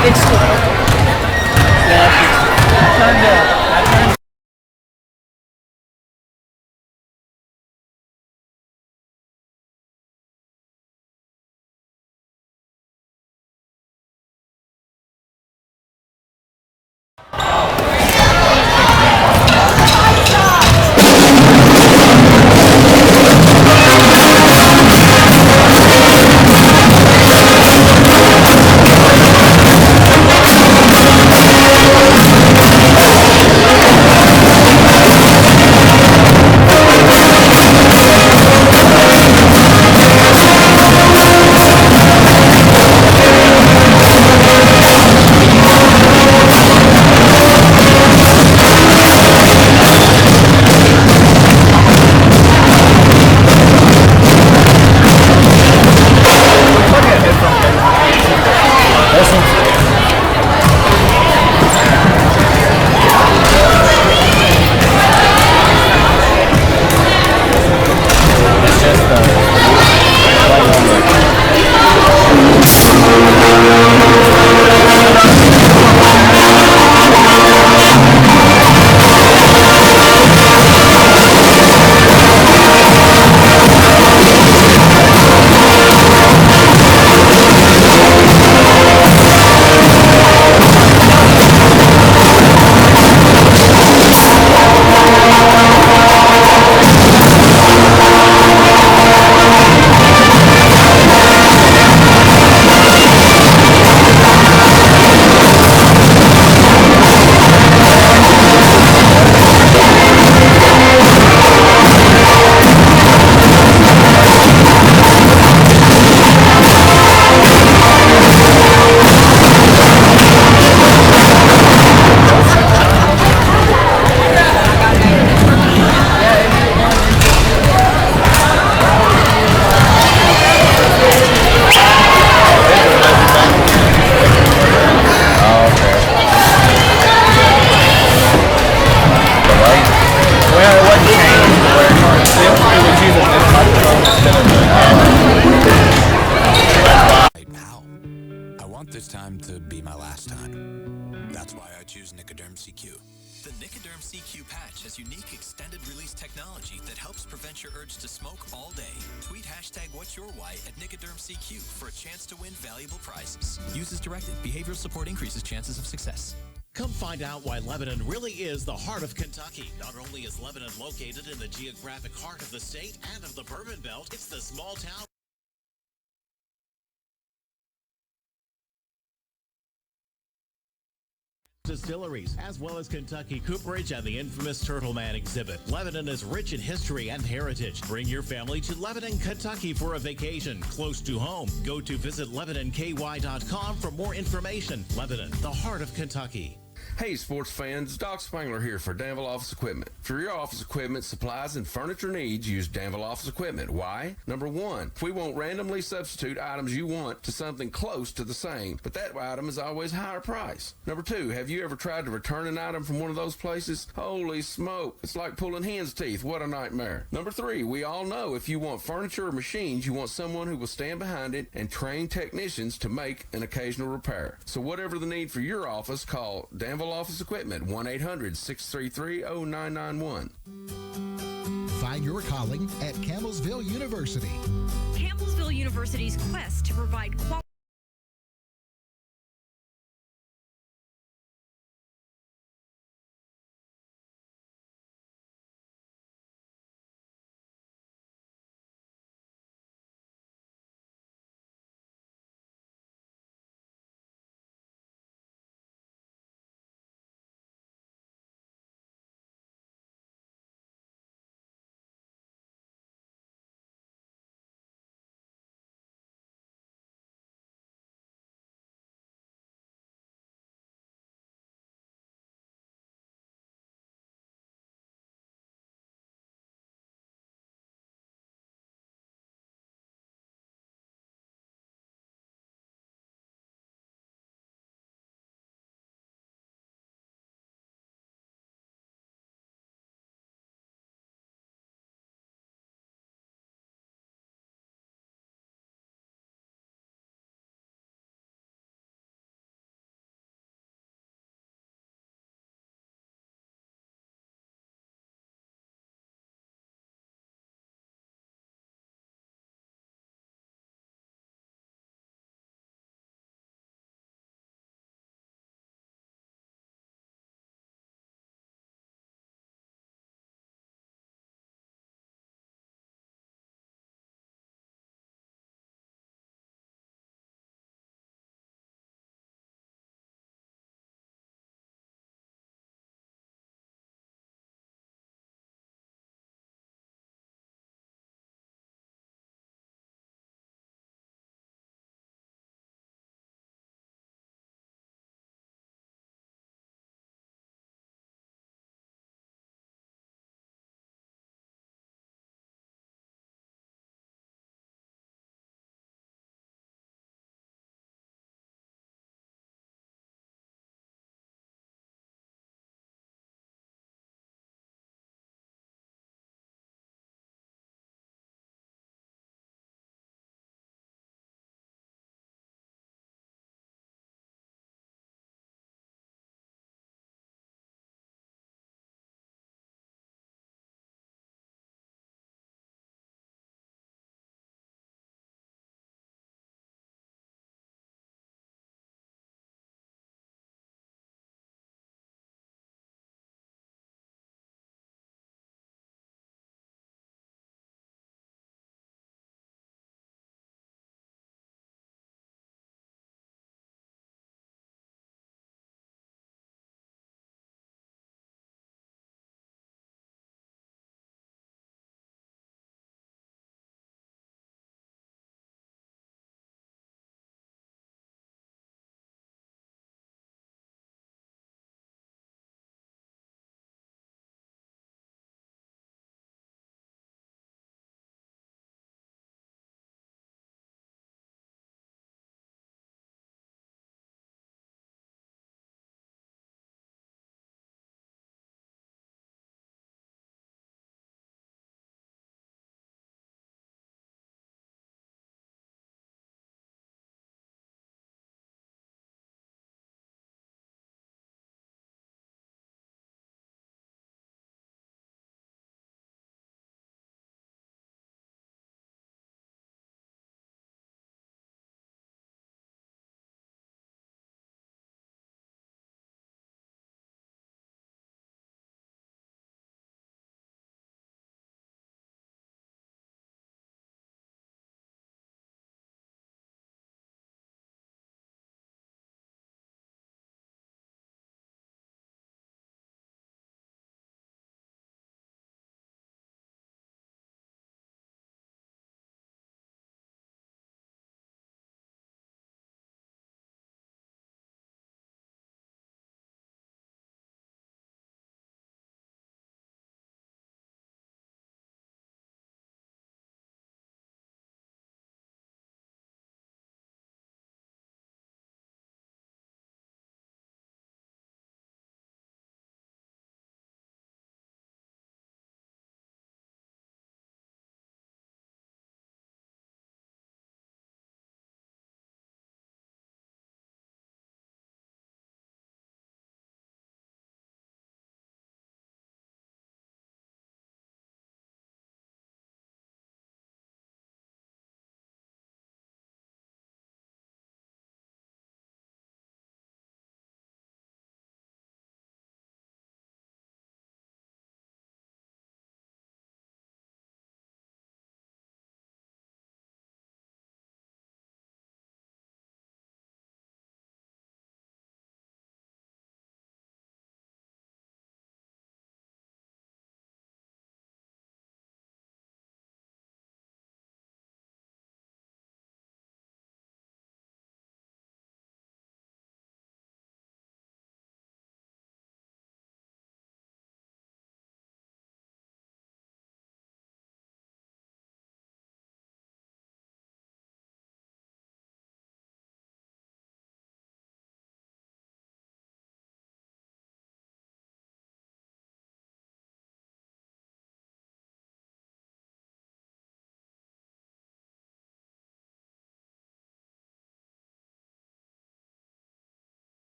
It's I turned This time to be my last time. That's why I choose Nicoderm CQ. The Nicoderm CQ patch has unique extended release technology that helps prevent your urge to smoke all day. Tweet hashtag what's your why at Nicoderm CQ for a chance to win valuable prizes. Use as directed. Behavioral support increases chances of success. Come find out why Lebanon really is the heart of Kentucky. Not only is Lebanon located in the geographic heart of the state and of the Bourbon Belt, it's the small town distilleries, as well as Kentucky cooperage and the infamous Turtle Man exhibit. Lebanon is rich in history and heritage. Bring your family to Lebanon, Kentucky for a vacation close to home. Go to visit LebanonKY.com for more information. Lebanon, the heart of Kentucky. Hey sports fans, Doc Spangler here for Danville Office Equipment. For your office equipment, supplies, and furniture needs, use Danville Office Equipment. Why? Number one, we won't randomly substitute items you want to something close to the same, but that item is always higher price. Number two, have you ever tried to return an item from one of those places? Holy smoke, it's like pulling hen's teeth. What a nightmare. Number three, we all know if you want furniture or machines, you want someone who will stand behind it and train technicians to make an occasional repair. So whatever the need for your office, call Danville Office Equipment, 1-800-633-0991. Find your calling at Campbellsville University. Campbellsville University's quest to provide quality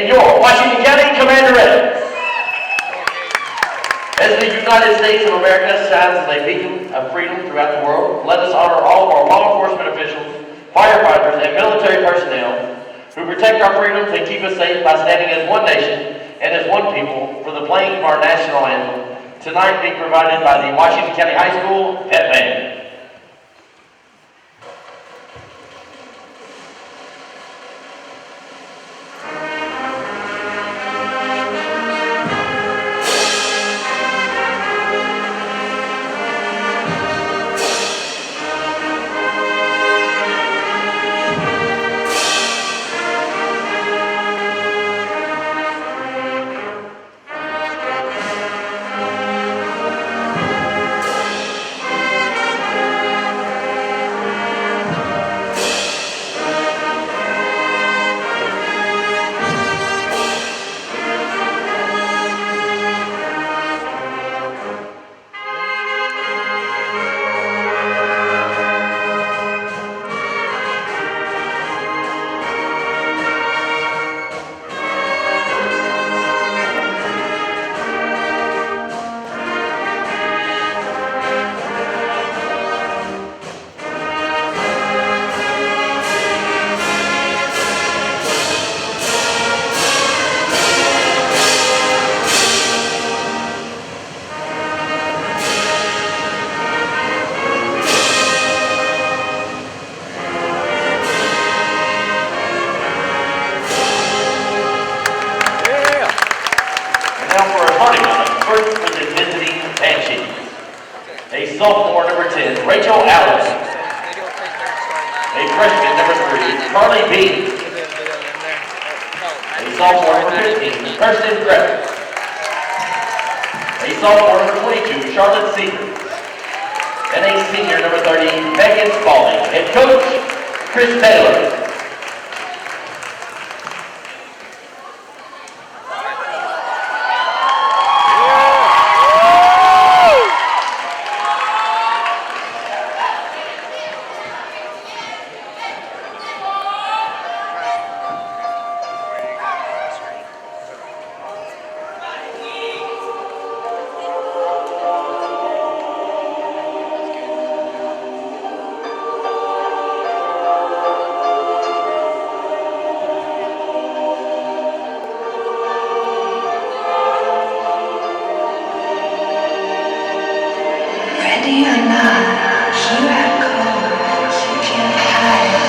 and your Washington County Commanderettes. As the United States of America shines as a beacon of freedom throughout the world, let us honor all of our law enforcement officials, firefighters, and military personnel who protect our freedoms and keep us safe by standing as one nation and as one people for the playing of our national anthem, tonight being provided by the Washington County High School Pep Band. Banshees. A sophomore, number 10, Rachel Allen. A freshman, number 3, Carly B. A sophomore, number 15, Kirsten Griffith. A sophomore, number 22, Charlotte Seeger. And a senior, number 30, Megan Spalding. Head coach, Chris Taylor. Ready or not, here I go. You can't hide.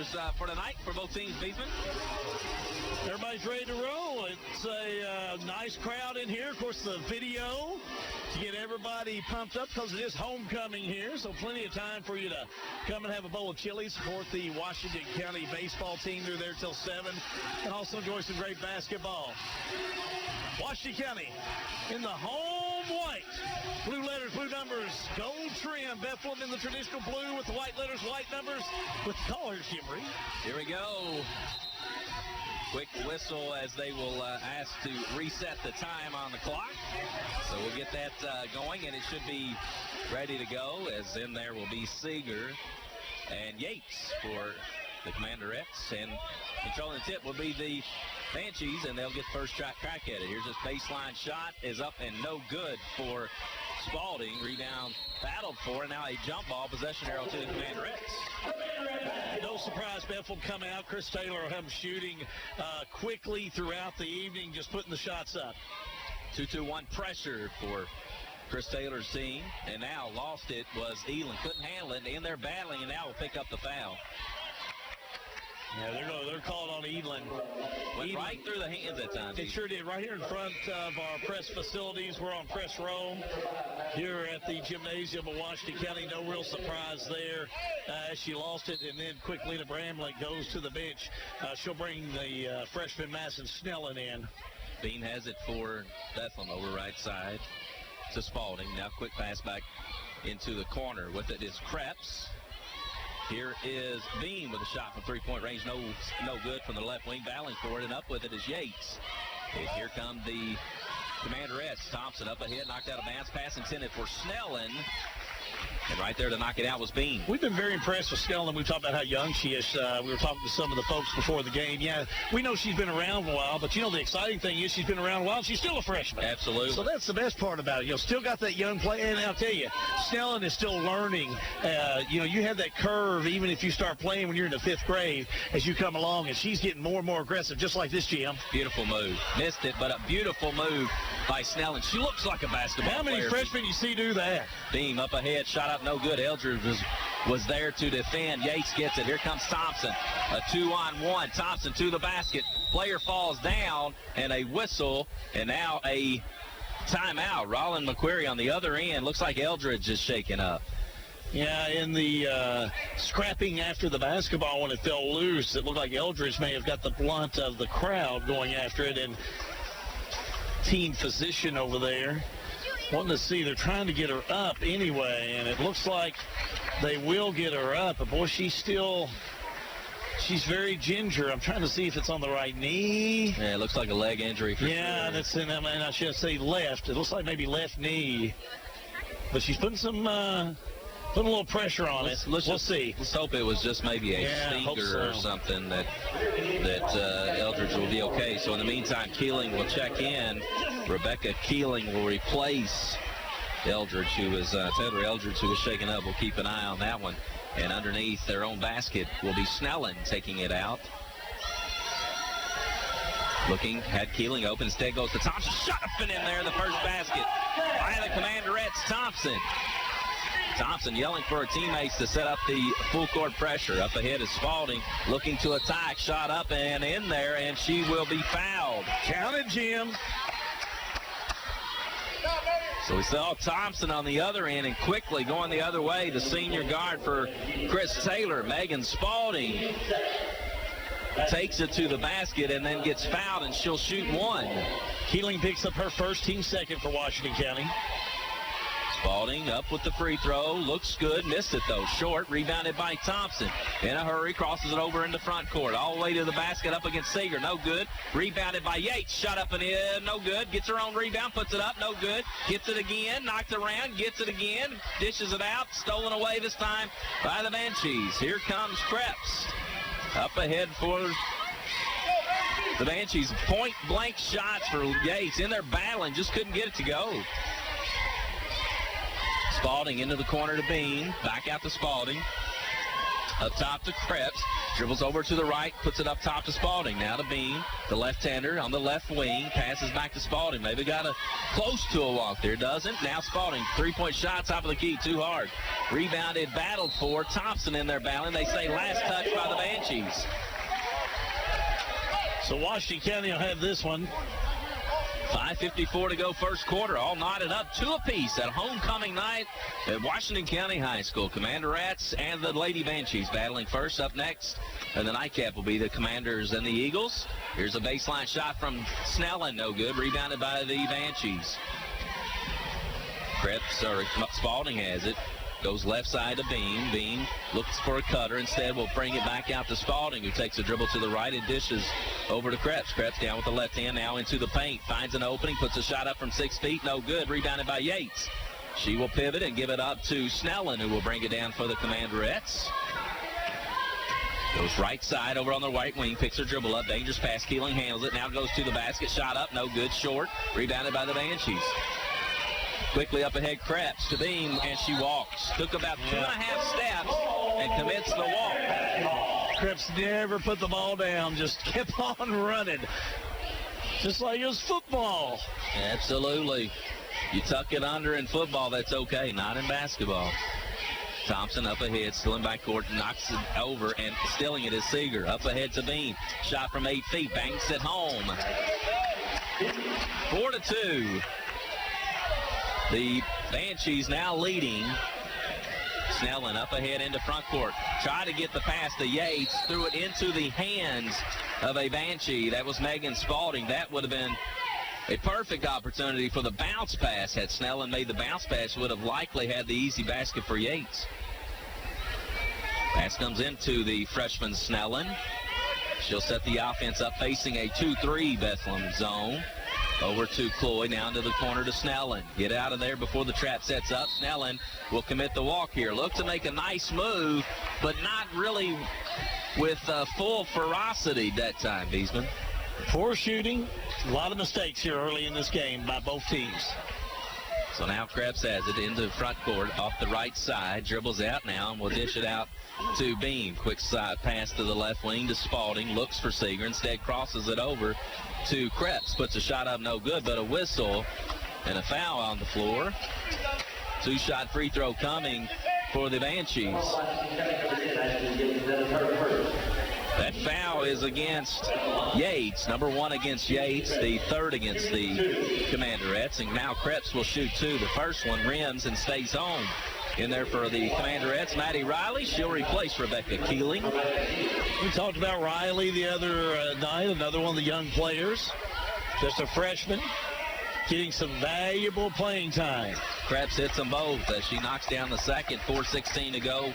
scores for tonight for both teams, Beesman? Everybody's ready to roll. It's a nice crowd in here. Of course, the video to get everybody pumped up because it is homecoming here, so plenty of time for you to come and have a bowl of chili, support the Washington County baseball team. They're there till 7, and also enjoy some great basketball. Washington County in the home white. Blue letters, blue numbers, gold trim. Bethlehem in the traditional blue with the white letters, white numbers with color shimmery. Here we go. Quick whistle as they will ask to reset the time on the clock. So we'll get that going, and it should be ready to go, as in there will be Seeger and Yates for the Commanderettes. And controlling the tip will be the Banshees, and they'll get first shot crack at it. Here's this baseline shot, is up and no good for Spalding. Rebound battled for, and now a jump ball. Possession arrow to the Commanderettes. No surprise, Beth will come out. Chris Taylor will have them shooting quickly throughout the evening, just putting the shots up. 2-2-1 pressure for Chris Taylor's team, and now lost it was Elon. Couldn't handle it, in there battling, and now will pick up the foul. Yeah, they're calling on Elon. Went right through the hands that time. It sure did. Right here in front of our press facilities. We're on Press Row here at the gymnasium of Washington County. No real surprise there. She lost it, and then quick Lena Bramlett goes to the bench. She'll bring the freshman Madison Snellen in. Bean has it for Bethlehem over right side to Spalding. Now quick pass back into the corner. With it is Krebs. Here is Bean with a shot from three-point range. No good from the left wing. Battling for it, and up with it is Yates. And here come the Commanderettes. Thompson up ahead, knocked out a bounce pass intended for Snellen. And right there to knock it out was Bean. We've been very impressed with Snellen. We talked about how young she is. We were talking to some of the folks before the game. Yeah, we know she's been around a while, but, you know, the exciting thing is she's been around a while. She's still a freshman. Absolutely. So that's the best part about it. You know, still got that young play. And I'll tell you, Snellen is still learning. You know, you have that curve even if you start playing when you're in the 5th grade as you come along, and she's getting more and more aggressive, just like this, Jim. Beautiful move. Missed it, but a beautiful move by Snellen. She looks like a basketball How many player. freshmen you see do that? Beam up ahead, shot up no good. Eldridge was there to defend. Yates gets it. Here comes Thompson. A 2-on-1. Thompson to the basket. Player falls down, and a whistle, and now a timeout. Rollin McQuarrie on the other end. Looks like Eldridge is shaking up. Yeah, in the scrapping after the basketball when it fell loose, it looked like Eldridge may have got the blunt of the crowd going after it, and team physician over there wanting to see. They're trying to get her up anyway, and it looks like they will get her up. But, boy, she's very ginger. I'm trying to see if it's on the right knee. Yeah, it looks like a leg injury for Yeah, sure. and it's in, and I should say left. It looks like maybe left knee. But she's putting some putting a little pressure on it. We'll see. Let's hope it was just maybe a stinger or something that Eldridge will be okay. So in the meantime, Keeling will check in. Rebecca Keeling will replace Eldridge, who was Taylor Eldridge, who was shaken up. We'll keep an eye on that one. And underneath their own basket will be Snellen taking it out. Looking, had Keeling open. Instead goes to Thompson. Shot up and in there, the first basket by the Commanderettes. Thompson yelling for her teammates to set up the full court pressure. Up ahead is Spalding looking to attack. Shot up and in there, and she will be fouled. Count it, Jim. So we saw Thompson on the other end, and quickly going the other way, the senior guard for Chris Taylor, Megan Spalding, takes it to the basket and then gets fouled, and she'll shoot one. Keeling picks up her first, team second for Washington County. Spalding up with the free throw, looks good, missed it though, short, rebounded by Thompson. In a hurry, crosses it over into front court, all the way to the basket, up against Seeger, no good. Rebounded by Yates, shot up and in, no good. Gets her own rebound, puts it up, no good. Gets it again, knocked around, gets it again, dishes it out, stolen away this time by the Banshees. Here comes Krebs, up ahead for the Banshees. Point blank shots for Yates, in there battling, just couldn't get it to go. Spalding into the corner to Bean. Back out to Spalding. Up top to Krebs. Dribbles over to the right. Puts it up top to Spalding. Now to Bean. The left-hander on the left wing. Passes back to Spalding. Maybe got a close to a walk there. Doesn't. Now Spalding. Three-point shot. Top of the key. Too hard. Rebounded. Battled for. Thompson in there battling. They say last touch by the Banshees. Banshees. So Washington County will have this one. 5:54 to go first quarter, all knotted up 2 apiece at homecoming night at Washington County High School. Commanderettes and the Lady Banshees battling first. Up next, and the nightcap will be the Commanders and the Eagles. Here's a baseline shot from Snellen, no good, rebounded by the Banshees. Spalding has it. Goes left side to Beam. Beam looks for a cutter. Instead, we'll bring it back out to Spalding, who takes a dribble to the right and dishes over to Krebs. Krebs down with the left hand, now into the paint. Finds an opening, puts a shot up from 6 feet. No good. Rebounded by Yates. She will pivot and give it up to Snellen, who will bring it down for the Commanderettes. Goes right side over on the right wing. Picks her dribble up. Dangerous pass. Keeling handles it. Now goes to the basket. Shot up. No good. Short. Rebounded by the Banshees. Quickly up ahead, Krebs to Beam, and she walks. Took about 2.5 steps and commits the walk. Krebs never put the ball down, just kept on running. Just like it was football. Absolutely. You tuck it under in football, that's okay, not in basketball. Thompson up ahead, still in backcourt, knocks it over, and stealing it is Seeger. Up ahead to Beam. Shot from 8 feet, banks it home. 4-2. The Banshees now leading. Snellen up ahead into front court. Tried to get the pass to Yates. Threw it into the hands of a Banshee. That was Megan Spalding. That would have been a perfect opportunity for the bounce pass. Had Snellen made the bounce pass, would have likely had the easy basket for Yates. Pass comes into the freshman Snellen. She'll set the offense up facing a 2-3 Bethlehem zone. Over to Cloyd, now into the corner to Snellen. Get out of there before the trap sets up. Snellen will commit the walk here. Look to make a nice move, but not really with full ferocity that time, Beesman. Poor shooting. A lot of mistakes here early in this game by both teams. So now Krebs has it into front court off the right side. Dribbles out now and will dish it out to Beam. Quick side pass to the left wing to Spalding. Looks for Seeger. Instead crosses it over to Krebs. Puts a shot up, no good, but a whistle and a foul on the floor. 2-shot free throw coming for the Banshees. That foul is against Yates. Number 1 against Yates, the 3rd against the Commanderettes. And now Krebs will shoot 2. The first one rims and stays home. In there for the Commanderettes, Maddie Riley. She'll replace Rebecca Keeling. We talked about Riley the other night, another one of the young players. Just a freshman, getting some valuable playing time. Krebs hits them both as she knocks down the second. 4:16 to go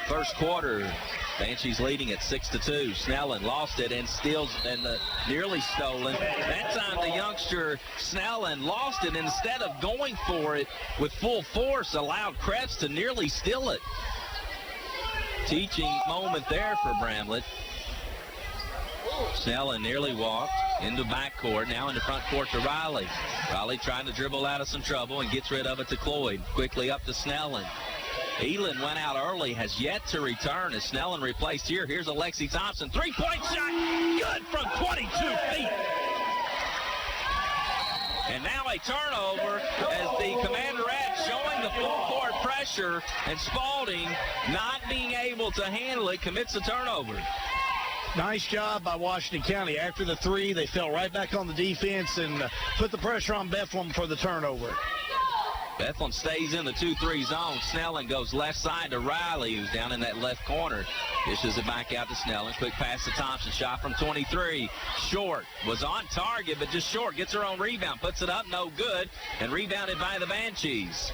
first quarter. Banshees leading at 6-2. Snellen lost it and steals and nearly stolen. That time the youngster Snellen lost it. Instead of going for it with full force, allowed Krebs to nearly steal it. Teaching moment there for Bramlett. Snellen nearly walked into backcourt, now into front court to Riley. Riley trying to dribble out of some trouble and gets rid of it to Cloyd. Quickly up to Snellen. Elin went out early, has yet to return as Snellen replaced here. Here's a Lexi Thompson. 3-point shot, good from 22 feet. And now a turnover as the Commanderettes showing the full court pressure, and Spalding not being able to handle it, commits a turnover. Nice job by Washington County. After the 3, they fell right back on the defense and put the pressure on Bethlehem for the turnover. Bethlehem stays in the 2-3 zone. Snellen goes left side to Riley, who's down in that left corner. Dishes it back out to Snellen. Quick pass to Thompson. Shot from 23. Short. Was on target, but just short. Gets her own rebound. Puts it up. No good. And rebounded by the Banshees.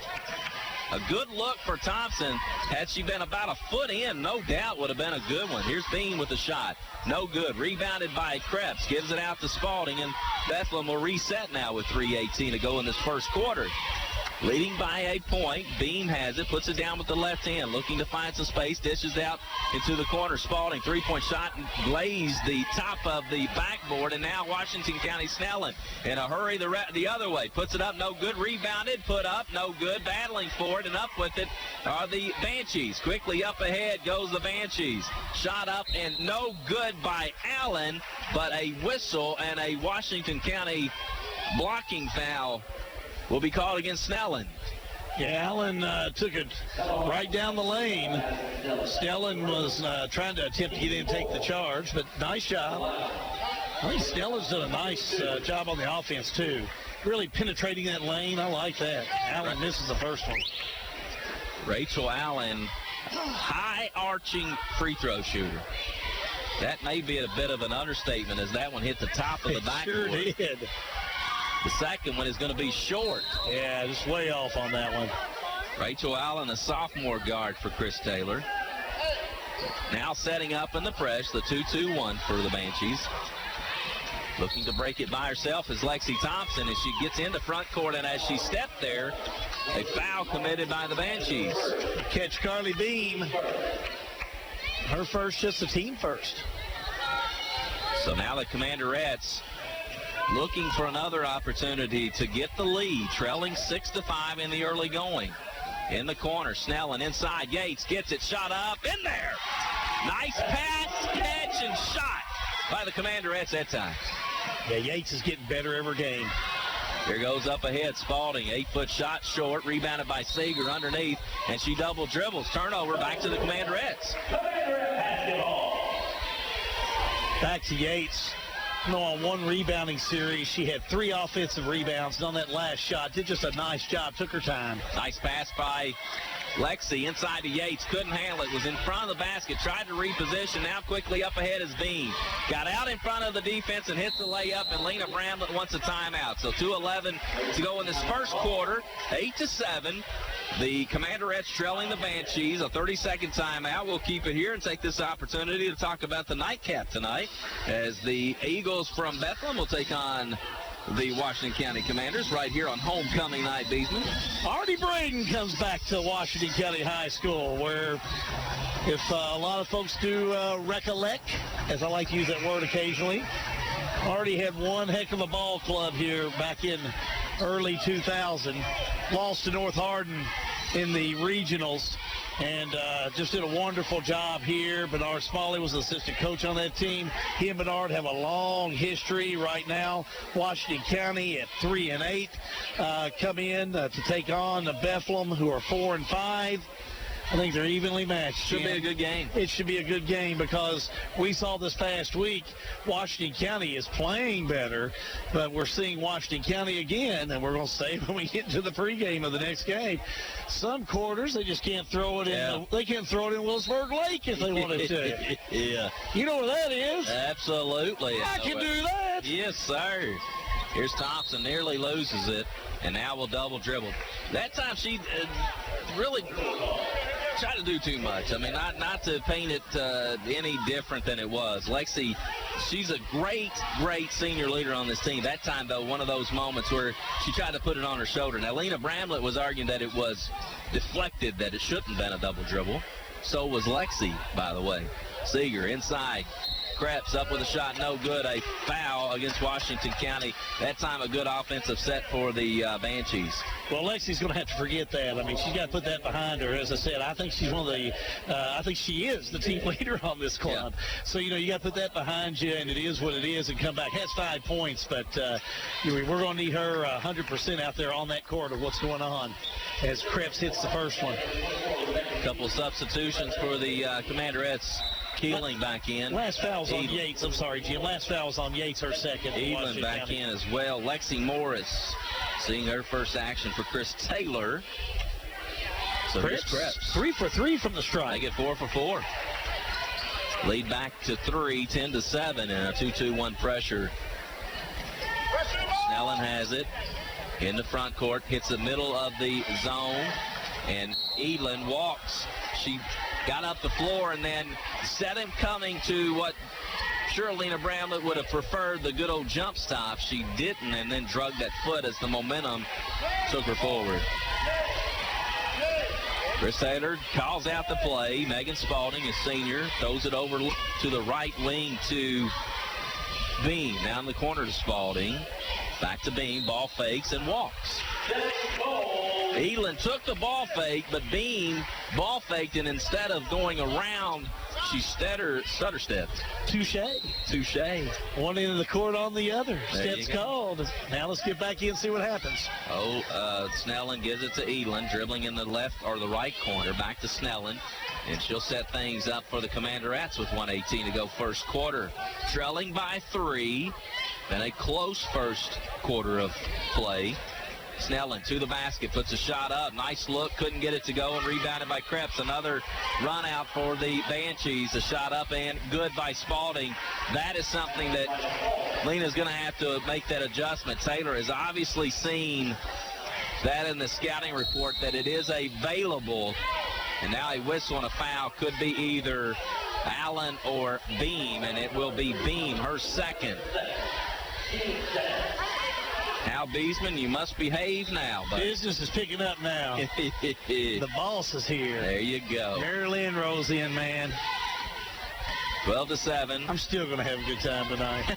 A good look for Thompson. Had she been about a foot in, no doubt would have been a good one. Here's Bean with the shot. No good. Rebounded by Krebs. Gives it out to Spalding, and Bethlehem will reset now with 3:18 to go in this first quarter. Leading by a point. Beam has it, puts it down with the left hand, looking to find some space, dishes out into the corner. Spalding, 3-point shot, blazed the top of the backboard, and now Washington County Snellen in a hurry the other way. Puts it up, no good. Rebounded, put up, no good. Battling for it, and up with it are the Banshees. Quickly up ahead goes the Banshees. Shot up and no good by Allen, but a whistle and a Washington County blocking foul will be called against Snellen. Yeah, Allen took it right down the lane. Stellan was trying to attempt to get in and take the charge, but nice job. I think Stellan's done a nice job on the offense, too. Really penetrating that lane. I like that. Allen misses the first one. Rachel Allen, high-arching free throw shooter. That may be a bit of an understatement as that one hit the top of the backboard. Sure did. The second one is going to be short. Yeah, just way off on that one. Rachel Allen, a sophomore guard for Chris Taylor. Now setting up in the press, the 2-2-1 for the Banshees. Looking to break it by herself is Lexi Thompson as she gets into front court, and as she stepped there, a foul committed by the Banshees. Catch Carly Beam. Her first, just the team first. So now the Commanderettes looking for another opportunity to get the lead, trailing 6-5 in the early going. In the corner, Snellen inside. Yates gets it, shot up, in there. Nice pass, catch, and shot by the Commanderettes that time. Yeah, Yates is getting better every game. Here goes up ahead, Spalding, 8-foot shot short, rebounded by Seeger underneath, and she double dribbles. Turnover back to the Commanderettes. Back to Yates. On one rebounding series, she had 3 offensive rebounds. And on that last shot, did just a nice job, took her time. Nice pass by Lexi inside to Yates, couldn't handle it, was in front of the basket, tried to reposition, now quickly up ahead is Beam. Got out in front of the defense and hits the layup, and Lena Bramlett wants a timeout. So 2:11 to go in this first quarter, 8-7. The Commanderettes trailing the Banshees, a 30-second timeout. We'll keep it here and take this opportunity to talk about the nightcap tonight as the Eagles from Bethlehem will take on the Washington County Commanders right here on homecoming night, Beesman. Artie Braden comes back to Washington County High School, where if a lot of folks do recollect, as I like to use that word occasionally, Artie had one heck of a ball club here back in early 2000. Lost to North Hardin in the regionals, and just did a wonderful job here. Bernard Smalley was the assistant coach on that team. He and Bernard have a long history right now. Washington County at 3-8 come in to take on Bethlehem, who are 4-5. I think they're evenly matched. Should be a good game. It should be a good game because we saw this past week Washington County is playing better, but we're seeing Washington County again, and we're going to say when we get into the pregame of the next game, some quarters they just can't throw it in. They can't throw it in Willisburg Lake if they wanted to. Yeah. You know where that is? Absolutely. I can do that. Yes, sir. Here's Thompson, nearly loses it, and now will double dribble. That time she really tried to do too much. I mean, not to paint it any different than it was. Lexi, she's a great senior leader on this team. That time, though, one of those moments where she tried to put it on her shoulder. Now, Lena Bramlett was arguing that it was deflected, that it shouldn't have been a double dribble. So was Lexi, by the way. Seeger inside. Krebs up with a shot, no good. A foul against Washington County. That time a good offensive set for the Banshees. Well, Lexi's going to have to forget that. I mean, she's got to put that behind her. As I said, I think she's one of the, I think she is the team leader on this club. Yeah. So, you got to put that behind you, and it is what it is, and come back. Has 5 points, but we're going to need her 100% out there on that court of what's going on as Krebs hits the first one. A couple substitutions for the Commanderettes. Keeling back in. Last foul's on Yates. I'm sorry, Jim. Last foul's on Yates, her second. Evelyn back in as well. Lexi Morris seeing her first action for Chris Taylor. So here's Krebs. 3 for 3 from the strike. They get 4 for 4. Lead back to 3, 10-7 in a 2-2-1 pressure. Snellen has it in the front court, hits the middle of the zone, and Evelyn walks. She got up the floor and then set him coming to what sure Lena Bramlett would have preferred, the good old jump stop. She didn't, and then drug that foot as the momentum took her forward. Chris Taylor calls out the play. Megan Spalding, a senior, throws it over to the right wing to Beam. Down the corner to Spalding. Back to Beam, ball fakes and walks. Elin took the ball fake, but Beam ball faked, and instead of going around She stutter stepped. Touche. One end of the court on the other. Steps called. Now let's get back in and see what happens. Snellen gives it to Elin, dribbling in the left or the right corner. Back to Snellen. And she'll set things up for the Commanderettes with 1:18 to go first quarter. Trailing by 3. And a close first quarter of play. Snellen to the basket, puts a shot up. Nice look, couldn't get it to go, and rebounded by Krebs. Another run out for the Banshees. A shot up and good by Spalding. That is something that Lena's going to have to make that adjustment. Taylor has obviously seen that in the scouting report that it is available. And now a whistle and a foul could be either Allen or Beam, and it will be Beam, her second. Al Beesman, you must behave now. Buddy. Business is picking up now. The boss is here. There you go. Mary Lynn rolls in, man. 12-7. I'm still going to have a good time tonight.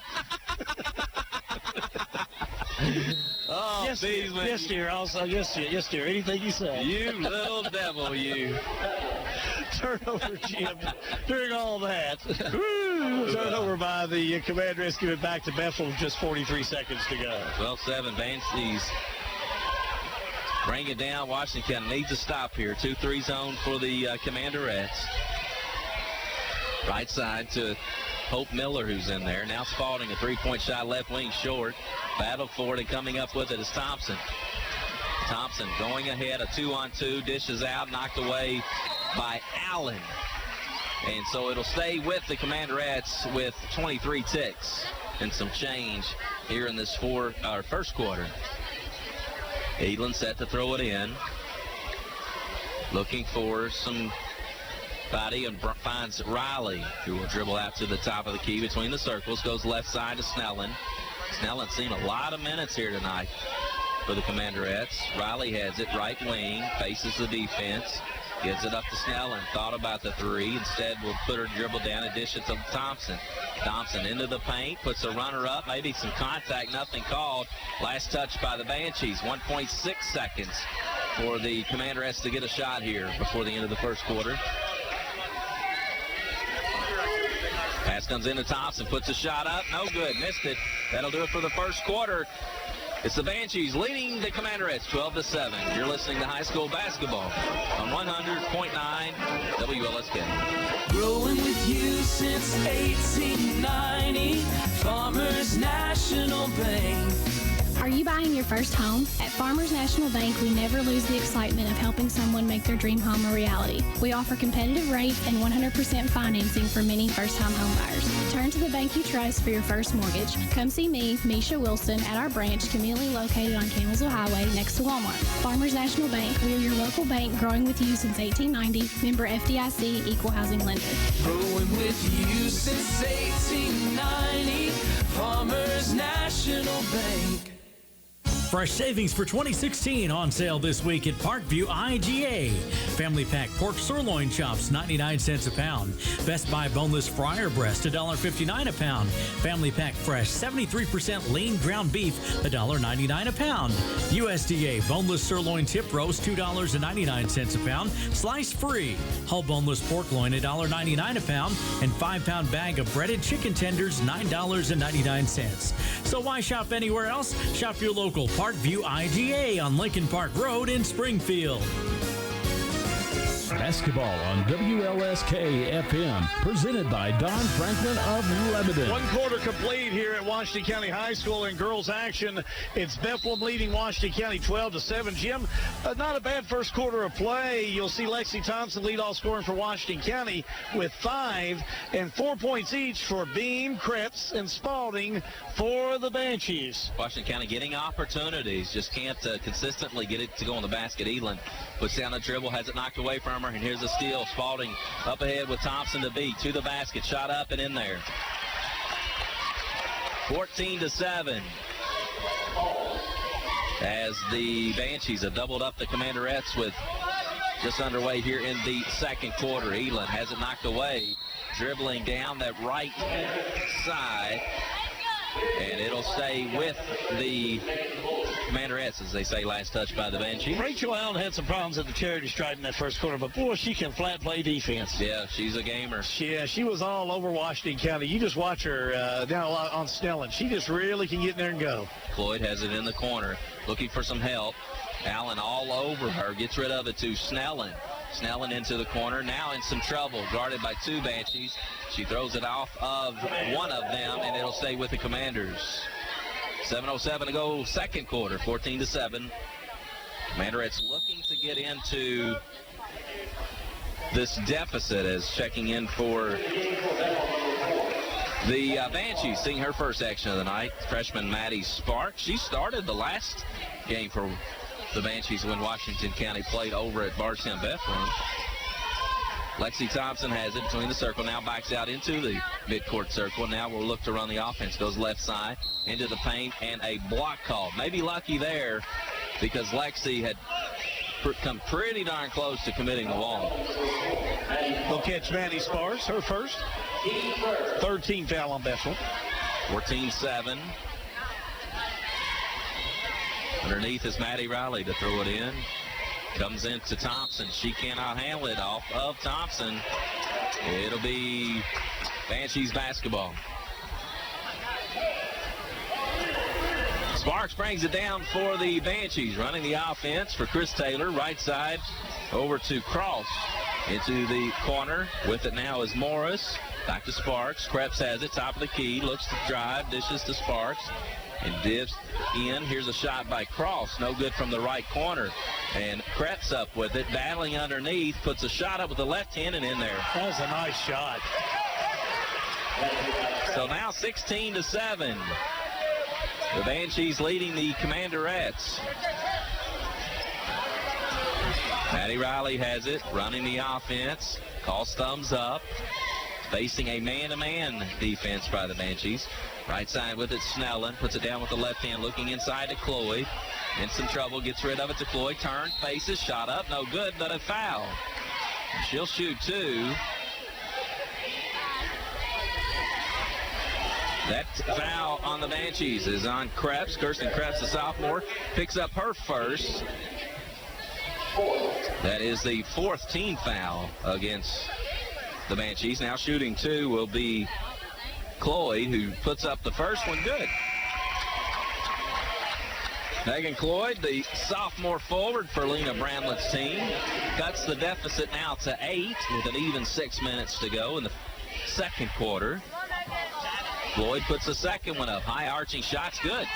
Oh, yes, Beesman. Yes, dear. Also, yes, dear. Anything you say. You little devil, you. Turnover, Jim. During all that. Turnover by the Commanderettes, give it back to Bethlehem. Just 43 seconds to go. 12-7. Banshees bring it down. Washington County needs to stop here. 2-3 zone for the Commanderettes. Right side to Hope Miller, who's in there. Now Spalding, a three-point shot, left wing short. Battle for it, and coming up with it is Thompson. Thompson going ahead, a 2-on-2, dishes out, knocked away by Allen. And so it'll stay with the Commanderettes with 23 ticks and some change here in this first quarter. Edlin set to throw it in. Looking for some body and finds Riley, who will dribble out to the top of the key between the circles. Goes left side to Snellen. Snellen's seen a lot of minutes here tonight for the Commanderettes. Riley has it right wing, faces the defense, gives it up to Snellen. Thought about the three. Instead, will put her dribble down and dish it to Thompson. Thompson into the paint, puts a runner up, maybe some contact, nothing called. Last touch by the Banshees. 1.6 seconds for the Commanderettes to get a shot here before the end of the first quarter. Pass comes into Thompson, puts a shot up, no good, missed it. That'll do it for the first quarter. It's the Banshees leading the Commanderettes 12-7. You're listening to high school basketball on 100.9 WLSK. Growing with you since 1890, Farmers National Bank. Are you buying your first home? At Farmers National Bank, we never lose the excitement of helping someone make their dream home a reality. We offer competitive rates and 100% financing for many first-time home buyers. Turn to the bank you trust for your first mortgage. Come see me, Misha Wilson, at our branch conveniently located on Camelsville Highway next to Walmart. Farmers National Bank, we are your local bank growing with you since 1890. Member FDIC, Equal Housing Lender. Growing with you since 1890, Farmers National Bank. Fresh savings for 2016 on sale this week at Parkview IGA. Family pack pork sirloin chops, 99 cents a pound. Best Buy boneless fryer breast, $1.59 a pound. Family pack fresh 73% lean ground beef, $1.99 a pound. USDA boneless sirloin tip roast, $2.99 a pound. Slice free. Whole boneless pork loin, $1.99 a pound. And 5-pound bag of breaded chicken tenders, $9.99. So why shop anywhere else? Shop your local Parkview IGA on Lincoln Park Road in Springfield. Basketball on WLSK FM, presented by Don Franklin of Lebanon. One quarter complete here at Washington County High School in girls action. It's Bethlehem leading Washington County 12-7. Jim, not a bad first quarter of play. You'll see Lexi Thompson lead all scoring for Washington County with 5 and 4 points each for Beam, Krebs, and Spalding for the Banshees. Washington County getting opportunities, just can't consistently get it to go in the basket. Elin puts down the dribble, has it knocked away from her, and here's a steal. Spalding up ahead with Thompson to beat, to the basket, shot up and in there. 14-7. As the Banshees have doubled up the Commanderettes with just underway here in the second quarter. Elin has it knocked away, dribbling down that right side. And it'll stay with the Commanderettes, as they say, last touch by the Banshees. Rachel Allen had some problems at the charity stripe in that first quarter, but boy, she can flat play defense. Yeah, she's a gamer. Yeah, she was all over Washington County. You just watch her down on Snelling. She just really can get in there and go. Cloyd has it in the corner, looking for some help. Allen all over her, gets rid of it to Snelling. Snelling into the corner, now in some trouble, guarded by two Banshees. She throws it off of one of them, and it'll stay with the Commanders. 7:07 to go, second quarter, 14-7. Commanderettes looking to get into this deficit as checking in for the Banshees, seeing her first action of the night. Freshman Maddie Sparks. She started the last game for the Banshees when Washington County played over at Bardstown Bethlehem. Lexi Thompson has it between the circle, now backs out into the midcourt circle. Now we'll look to run the offense. Goes left side into the paint, and a block call. Maybe lucky there because Lexi had come pretty darn close to committing the wall. We'll catch Maddie Sparks, her first. Third team foul on Bethel. 14-7. Underneath is Maddie Riley to throw it in. Comes into Thompson. She cannot handle it. Off of Thompson. It'll be Banshees basketball. Sparks brings it down for the Banshees. Running the offense for Chris Taylor. Right side over to Cross. Into the corner. With it now is Morris. Back to Sparks. Krebs has it. Top of the key. Looks to drive. Dishes to Sparks. And dips in. Here's a shot by Cross. No good from the right corner. And Krebs up with it. Battling underneath. Puts a shot up with the left hand and in there. That was a nice shot. So now 16-7. The Banshees leading the Commanderettes. Maddie Riley has it. Running the offense. Calls thumbs up. Facing a man-to-man defense by the Banshees. Right side with it, Snelling. Puts it down with the left hand, looking inside to Cloyd. In some trouble, gets rid of it to Cloyd. Turns, faces, shot up. No good, but a foul. She'll shoot two. That foul on the Banshees is on Krebs. Kirsten Krebs, the sophomore, picks up her first. That is the fourth team foul against the Banshees. Now shooting two will be Cloyd, who puts up the first one. Good. Megan Cloyd, the sophomore forward for Lena Bramlett's team, cuts the deficit now to 8 with an even 6 minutes to go in the second quarter. Cloyd puts the second one up. High arching shots, good.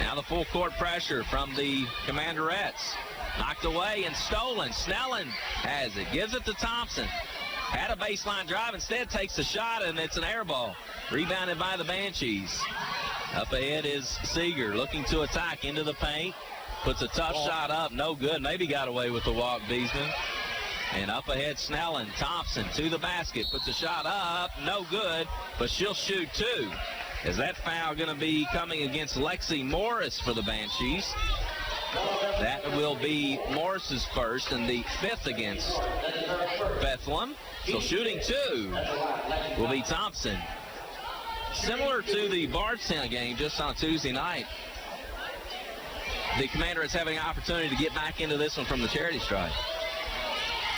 Now the full court pressure from the Commanderettes. Knocked away and stolen. Snelling has it. Gives it to Thompson. Had a baseline drive. Instead takes the shot, and it's an air ball. Rebounded by the Banshees. Up ahead is Seeger looking to attack into the paint. Puts a tough shot up. No good. Maybe got away with the walk, Beesman. And up ahead, Snelling. Thompson to the basket. Puts a shot up. No good, but she'll shoot two. Is that foul going to be coming against Lexi Morris for the Banshees? That will be Morris's first and the fifth against Bethlehem. So shooting two will be Thompson. Similar to the Bardstown game just on Tuesday night, the Commanderettes having an opportunity to get back into this one from the charity stripe.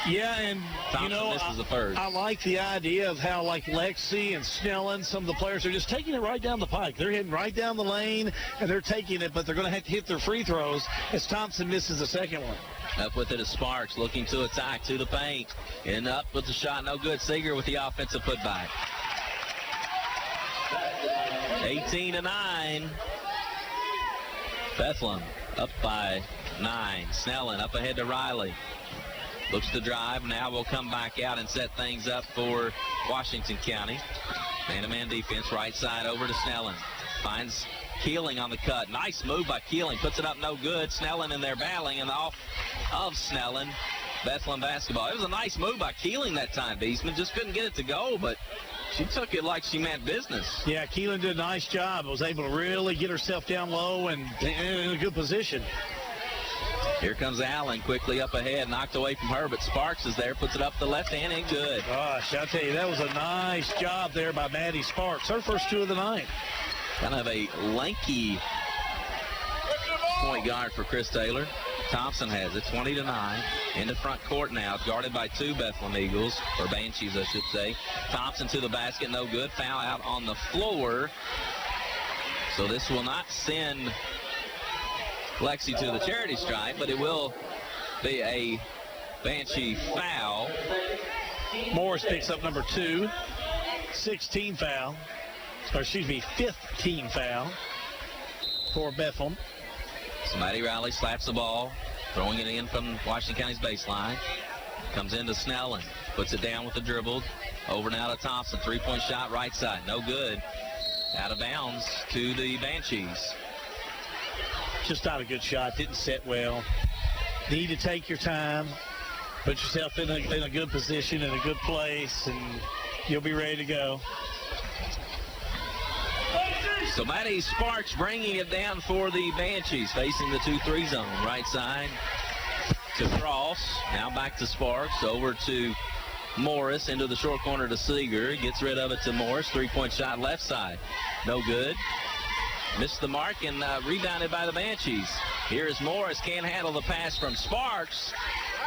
Yeah, and Thompson misses the first. I like the idea of how like Lexi and Snelling, some of the players are just taking it right down the pike. They're hitting right down the lane, and they're taking it, but they're going to have to hit their free throws as Thompson misses the second one. Up with it is Sparks, looking to attack to the paint. And up with the shot, no good. Seeger with the offensive putback. 18-9. Bethlehem up by 9. Snelling up ahead to Riley. Looks to drive. Now we'll come back out and set things up for Washington County. Man-to-man defense, right side over to Snelling. Finds Keeling on the cut. Nice move by Keeling. Puts it up, no good. Snelling in there battling, and off of Snelling. Bethlehem basketball. It was a nice move by Keeling that time, Beesman. Just couldn't get it to go, but she took it like she meant business. Yeah, Keeling did a nice job. Was able to really get herself down low and in a good position. Here comes Allen quickly up ahead, knocked away from her, but Sparks is there, puts it up the left hand and good. Gosh, I'll tell you, that was a nice job there by Maddie Sparks. Her first 2 of the night. Kind of a lanky point guard for Chris Taylor. Thompson has it, 20-9. In the front court now, guarded by 2 Bethlehem Eagles, or Banshees, I should say. Thompson to the basket, no good. Foul out on the floor. So this will not send Lexi to the charity stripe, but it will be a Banshee foul. Morris picks up number 2. 16 foul. Or excuse me, 15 foul for Bethlehem. So Maddie Riley slaps the ball, throwing it in from Washington County's baseline. Comes into Snellen, puts it down with the dribble. Over now to Thompson, 3-point shot right side, no good. Out of bounds to the Banshees. Just not a good shot, didn't set well. Need to take your time, put yourself in a good position, in a good place, and you'll be ready to go. So Maddie Sparks bringing it down for the Banshees, facing the 2-3 zone. Right side to Cross. Now back to Sparks. Over to Morris into the short corner to Seeger. Gets rid of it to Morris. 3-point shot left side. No good. Missed the mark and rebounded by the Banshees. Here is Morris. Can't handle the pass from Sparks.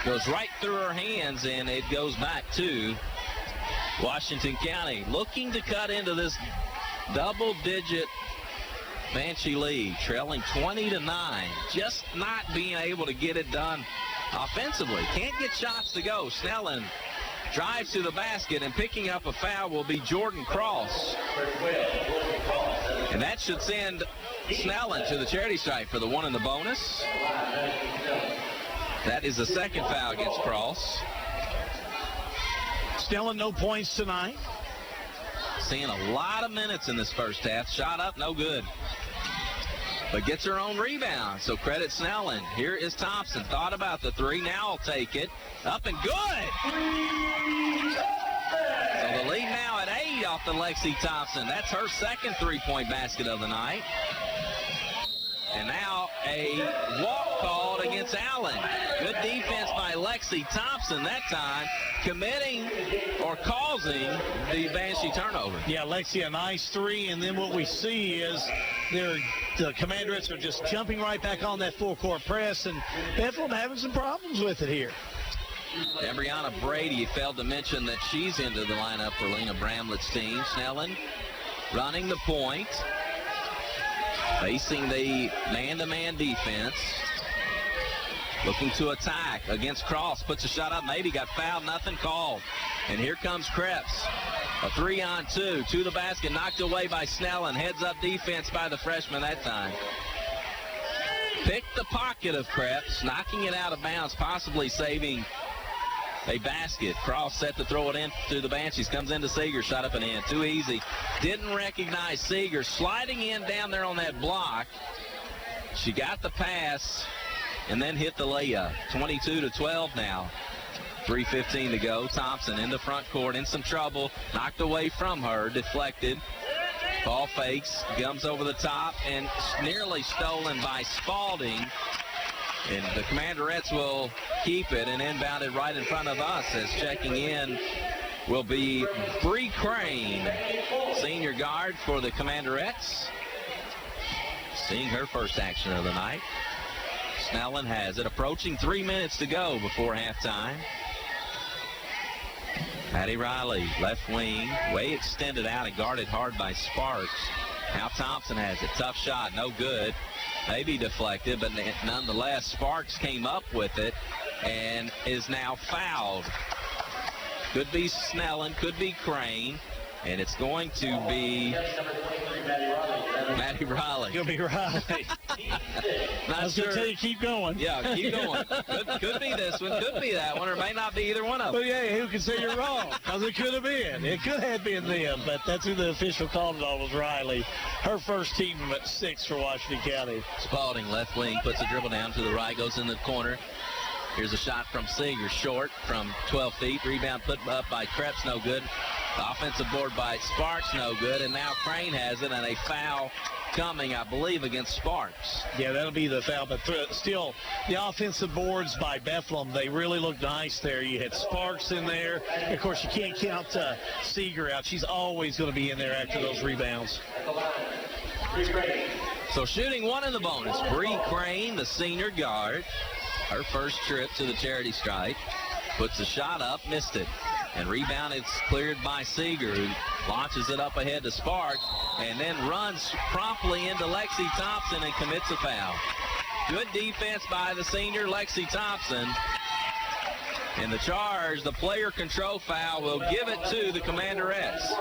Goes right through her hands, and it goes back to Washington County. Looking to cut into this double-digit Banshee lead, trailing 20-9. Just not being able to get it done offensively. Can't get shots to go. Snellen drives to the basket, and picking up a foul will be Jordan Cross. And that should send Snellen to the charity stripe for the 1 in the bonus. That is the second foul against Cross. Snellen, no points tonight. Seeing a lot of minutes in this first half. Shot up, no good. But gets her own rebound, so credit Snellen. Here is Thompson. Thought about the 3, now I'll take it. Up and good! So the lead now at 8 off the Lexi Thompson. That's her second 3-point basket of the night. And now a walk called against Allen. Good defense by Lexi Thompson that time, committing or causing the Banshee turnover. Yeah, Lexi, a nice 3, and then what we see is the Commanderettes are just jumping right back on that full-court press, and Bethlehem having some problems with it here. And Brianna Brady failed to mention that she's into the lineup for Lena Bramlett's team. Snellen running the point, facing the man-to-man defense, looking to attack against Cross, puts a shot up, maybe got fouled, nothing called. And here comes Krebs, a 3-on-2 to the basket, knocked away by Snellen. Heads up defense by the freshman that time. Picked the pocket of Krebs, knocking it out of bounds, possibly saving a basket. Cross set to throw it in to the Banshees. Comes into Seeger, shot up and in. Too easy. Didn't recognize Seeger. Sliding in down there on that block. She got the pass and then hit the layup. 22-12 now. 3:15 to go. Thompson in the front court in some trouble. Knocked away from her. Deflected. Ball fakes. Comes over the top and nearly stolen by Spalding. And the Commanderettes will keep it and inbound it right in front of us, as checking in will be Bree Crane, senior guard for the Commanderettes. Seeing her first action of the night. Snellen has it. Approaching 3 minutes to go before halftime. Maddie Riley, left wing, way extended out and guarded hard by Sparks. Now Thompson has it. Tough shot, no good. Maybe deflected, but nonetheless, Sparks came up with it and is now fouled. Could be Snellen, could be Crane, and it's going to be Maddie Riley. You'll be Riley. Not sure. Until you keep going. Yeah, keep going. Could be this one, could be that one, or it may not be either one of them. Well, yeah, who can say you're wrong? Because it could have been. It could have been them, but that's who the official called it on, was Riley. Her first team at 6 for Washington County. Spalding, left wing, puts a dribble down to the right, goes in the corner. Here's a shot from Seeger, short from 12 feet. Rebound put up by Krebs, no good. The offensive board by Sparks, no good, and now Crane has it, and a foul coming, I believe, against Sparks. Yeah, that'll be the foul, but still, the offensive boards by Bethlehem, they really look nice there. You had Sparks in there. Of course, you can't count Seeger out. She's always going to be in there after those rebounds. So shooting one in the bonus, Bree Crane, the senior guard. Her first trip to the charity stripe. Puts the shot up, missed it. And rebound, it's cleared by Seeger, who launches it up ahead to Sparks, and then runs promptly into Lexi Thompson and commits a foul. Good defense by the senior, Lexi Thompson. And the charge, the player control foul, will give it to the Commanderettes.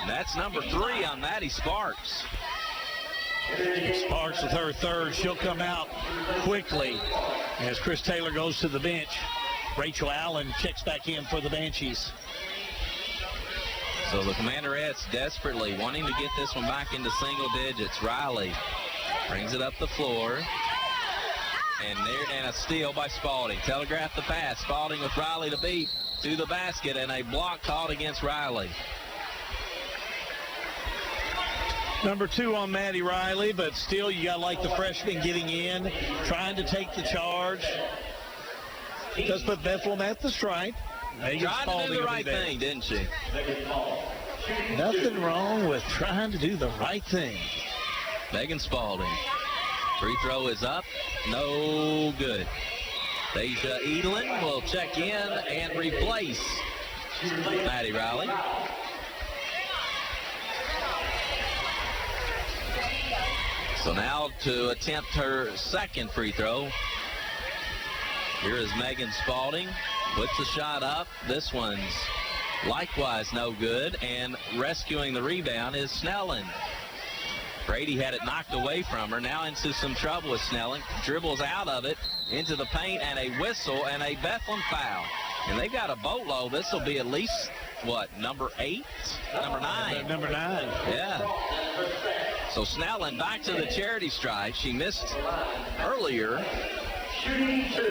And that's number 3 on Maddie Sparks. Sparks with her third. She'll come out quickly as Chris Taylor goes to the bench. Rachel Allen checks back in for the Banshees. So the Commanderettes desperately wanting to get this one back into single digits. Riley brings it up the floor. And a steal by Spalding. Telegraph the pass. Spalding with Riley to beat to the basket, and a block called against Riley. Number 2 on Maddie Riley, but still you got to like the freshman getting in, trying to take the charge. Does put Bethlehem at the stripe. Trying to do the right thing, didn't she? Nothing wrong with trying to do the right thing. Megan Spalding. Free throw is up. No good. Deja Edelin will check in and replace Maddie Riley. So now to attempt her second free throw. Here is Megan Spalding. Puts the shot up. This one's likewise no good. And rescuing the rebound is Snelling. Brady had it knocked away from her. Now into some trouble with Snelling. Dribbles out of it into the paint, and a whistle and a Bethlehem foul. And they've got a boatload. This will be at least, what, number 8? Number 9. Number 9. Yeah. So Snelling back to the charity stripe. She missed earlier.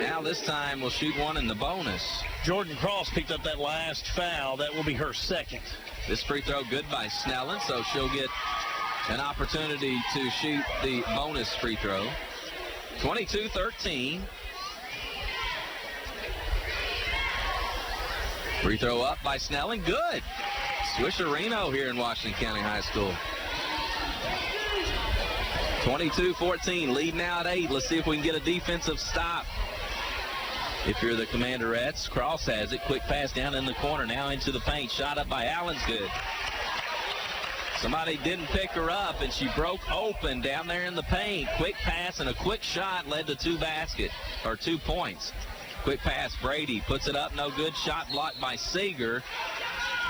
Now this time we'll shoot one in the bonus. Jordan Cross picked up that last foul. That will be her second. This free throw good by Snelling, so she'll get an opportunity to shoot the bonus free throw. 22-13. Free throw up by Snelling. Good. Swisherino here in Washington County High School. 22-14, lead now at 8. Let's see if we can get a defensive stop. If you're the Commanderettes, Cross has it. Quick pass down in the corner, now into the paint. Shot up by Allen's good. Somebody didn't pick her up, and she broke open down there in the paint. Quick pass and a quick shot led to 2 points. Quick pass, Brady puts it up, no good. Shot blocked by Seeger,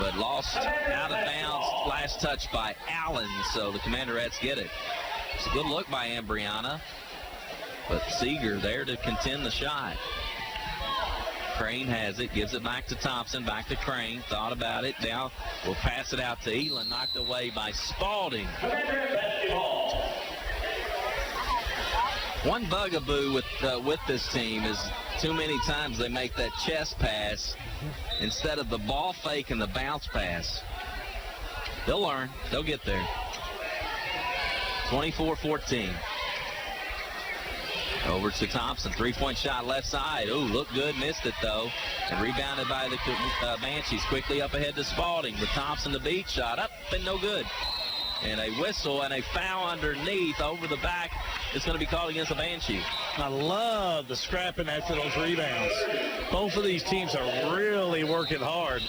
but lost out of bounds. Last touch by Allen, so the Commanderettes get it. It's a good look by Ambriana, but Seeger there to contend the shot. Crane has it, gives it back to Thompson, back to Crane, thought about it, now we'll pass it out to Elin, knocked away by Spalding. One bugaboo with this team is too many times they make that chest pass instead of the ball fake and the bounce pass. They'll learn, they'll get there. 24-14. Over to Thompson, three-point shot left side. Ooh, looked good, missed it though. And rebounded by the Banshees. Quickly up ahead to Spalding with Thompson to beat. Shot up and no good. And a whistle and a foul underneath over the back. It's going to be called against the Banshees. I love the scrapping after those rebounds. Both of these teams are really working hard.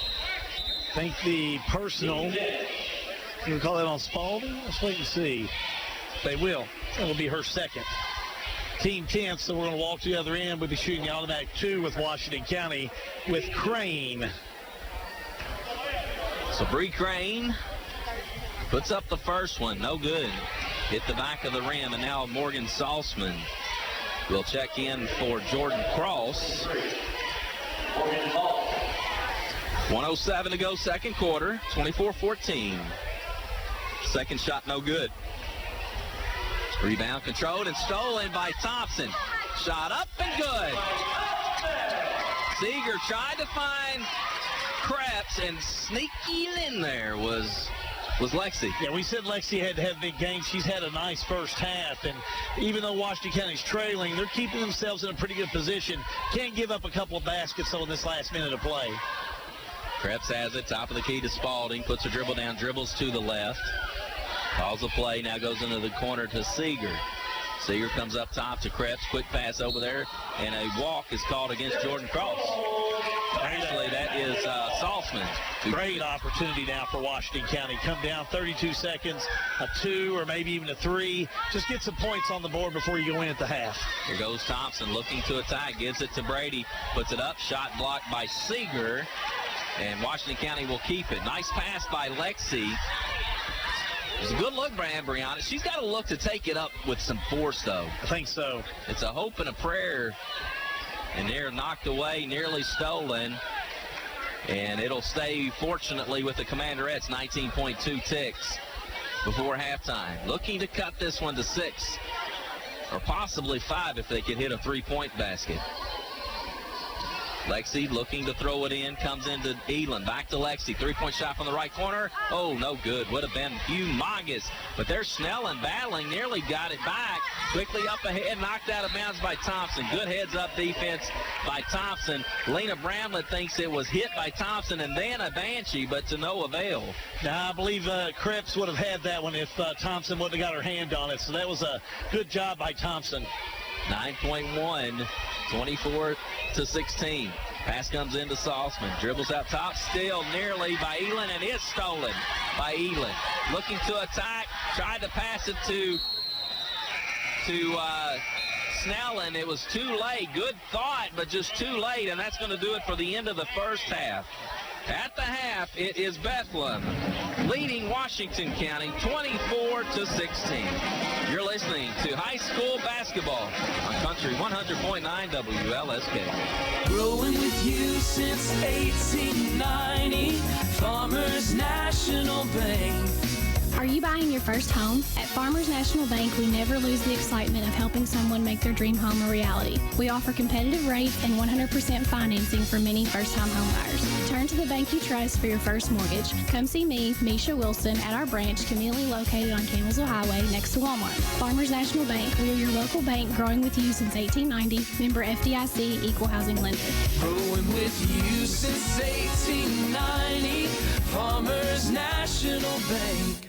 I think the personal, you can call that on Spalding? Let's wait and see. They will. It will be her second. Team 10, so we're going to walk to the other end. We'll be shooting the automatic 2 with Washington County with Crane. So Bree Crane puts up the first one, no good. Hit the back of the rim, and now Morgan Salzman will check in for Jordan Cross. 1:07 to go, second quarter, 24-14. Second shot, no good. Rebound controlled and stolen by Thompson. Shot up and good. Seeger tried to find Krebs, and sneaking in there was Lexi. Yeah, we said Lexi had to have big games. She's had a nice first half, and even though Washington County's trailing, they're keeping themselves in a pretty good position. Can't give up a couple of baskets on this last minute of play. Krebs has it, top of the key to Spalding, puts her dribble down, dribbles to the left, calls the play, now goes into the corner to Seeger. Seeger comes up top to Krebs, quick pass over there, and a walk is called against Jordan Cross. Actually, that is Saltzman. Great opportunity now for Washington County. Come down 32 seconds, a 2 or maybe even a 3. Just get some points on the board before you go in at the half. Here goes Thompson looking to attack, gives it to Brady, puts it up, shot blocked by Seeger, and Washington County will keep it. Nice pass by Lexi. It's a good look, Brianna. She's got to look to take it up with some force, though. I think so. It's a hope and a prayer. And they're knocked away, nearly stolen. And it'll stay, fortunately, with the Commanderettes, 19.2 ticks before halftime. Looking to cut this one to 6, or possibly 5 if they could hit a 3-point basket. Lexi looking to throw it in, comes into Elon, back to Lexi, 3-point shot from the right corner. Oh, no good. Would have been humongous. But they're Snell and battling, nearly got it back. Quickly up ahead, knocked out of bounds by Thompson. Good heads-up defense by Thompson. Lena Bramlett thinks it was hit by Thompson and then a Banshee, but to no avail. Now, I believe Krebs would have had that one if Thompson wouldn't have got her hand on it. So that was a good job by Thompson. 9.1, 24-16. Pass comes into Saltzman. Dribbles out top, still nearly by Elin, and is stolen by Elin. Looking to attack, tried to pass it to Snell, and it was too late. Good thought, but just too late, and that's going to do it for the end of the first half. At the half, it is Bethlehem leading Washington County 24-16. You're listening to high school basketball on Country 100.9 WLSK. Growing with you since 1890, Farmers National Bank. Are you buying your first home? At Farmers National Bank, we never lose the excitement of helping someone make their dream home a reality. We offer competitive rates and 100% financing for many first-time homebuyers. Turn to the bank you trust for your first mortgage. Come see me, Misha Wilson, at our branch conveniently located on Campbellsville Highway next to Walmart. Farmers National Bank, we are your local bank growing with you since 1890. Member FDIC, Equal Housing Lender. Growing with you since 1890, Farmers National Bank.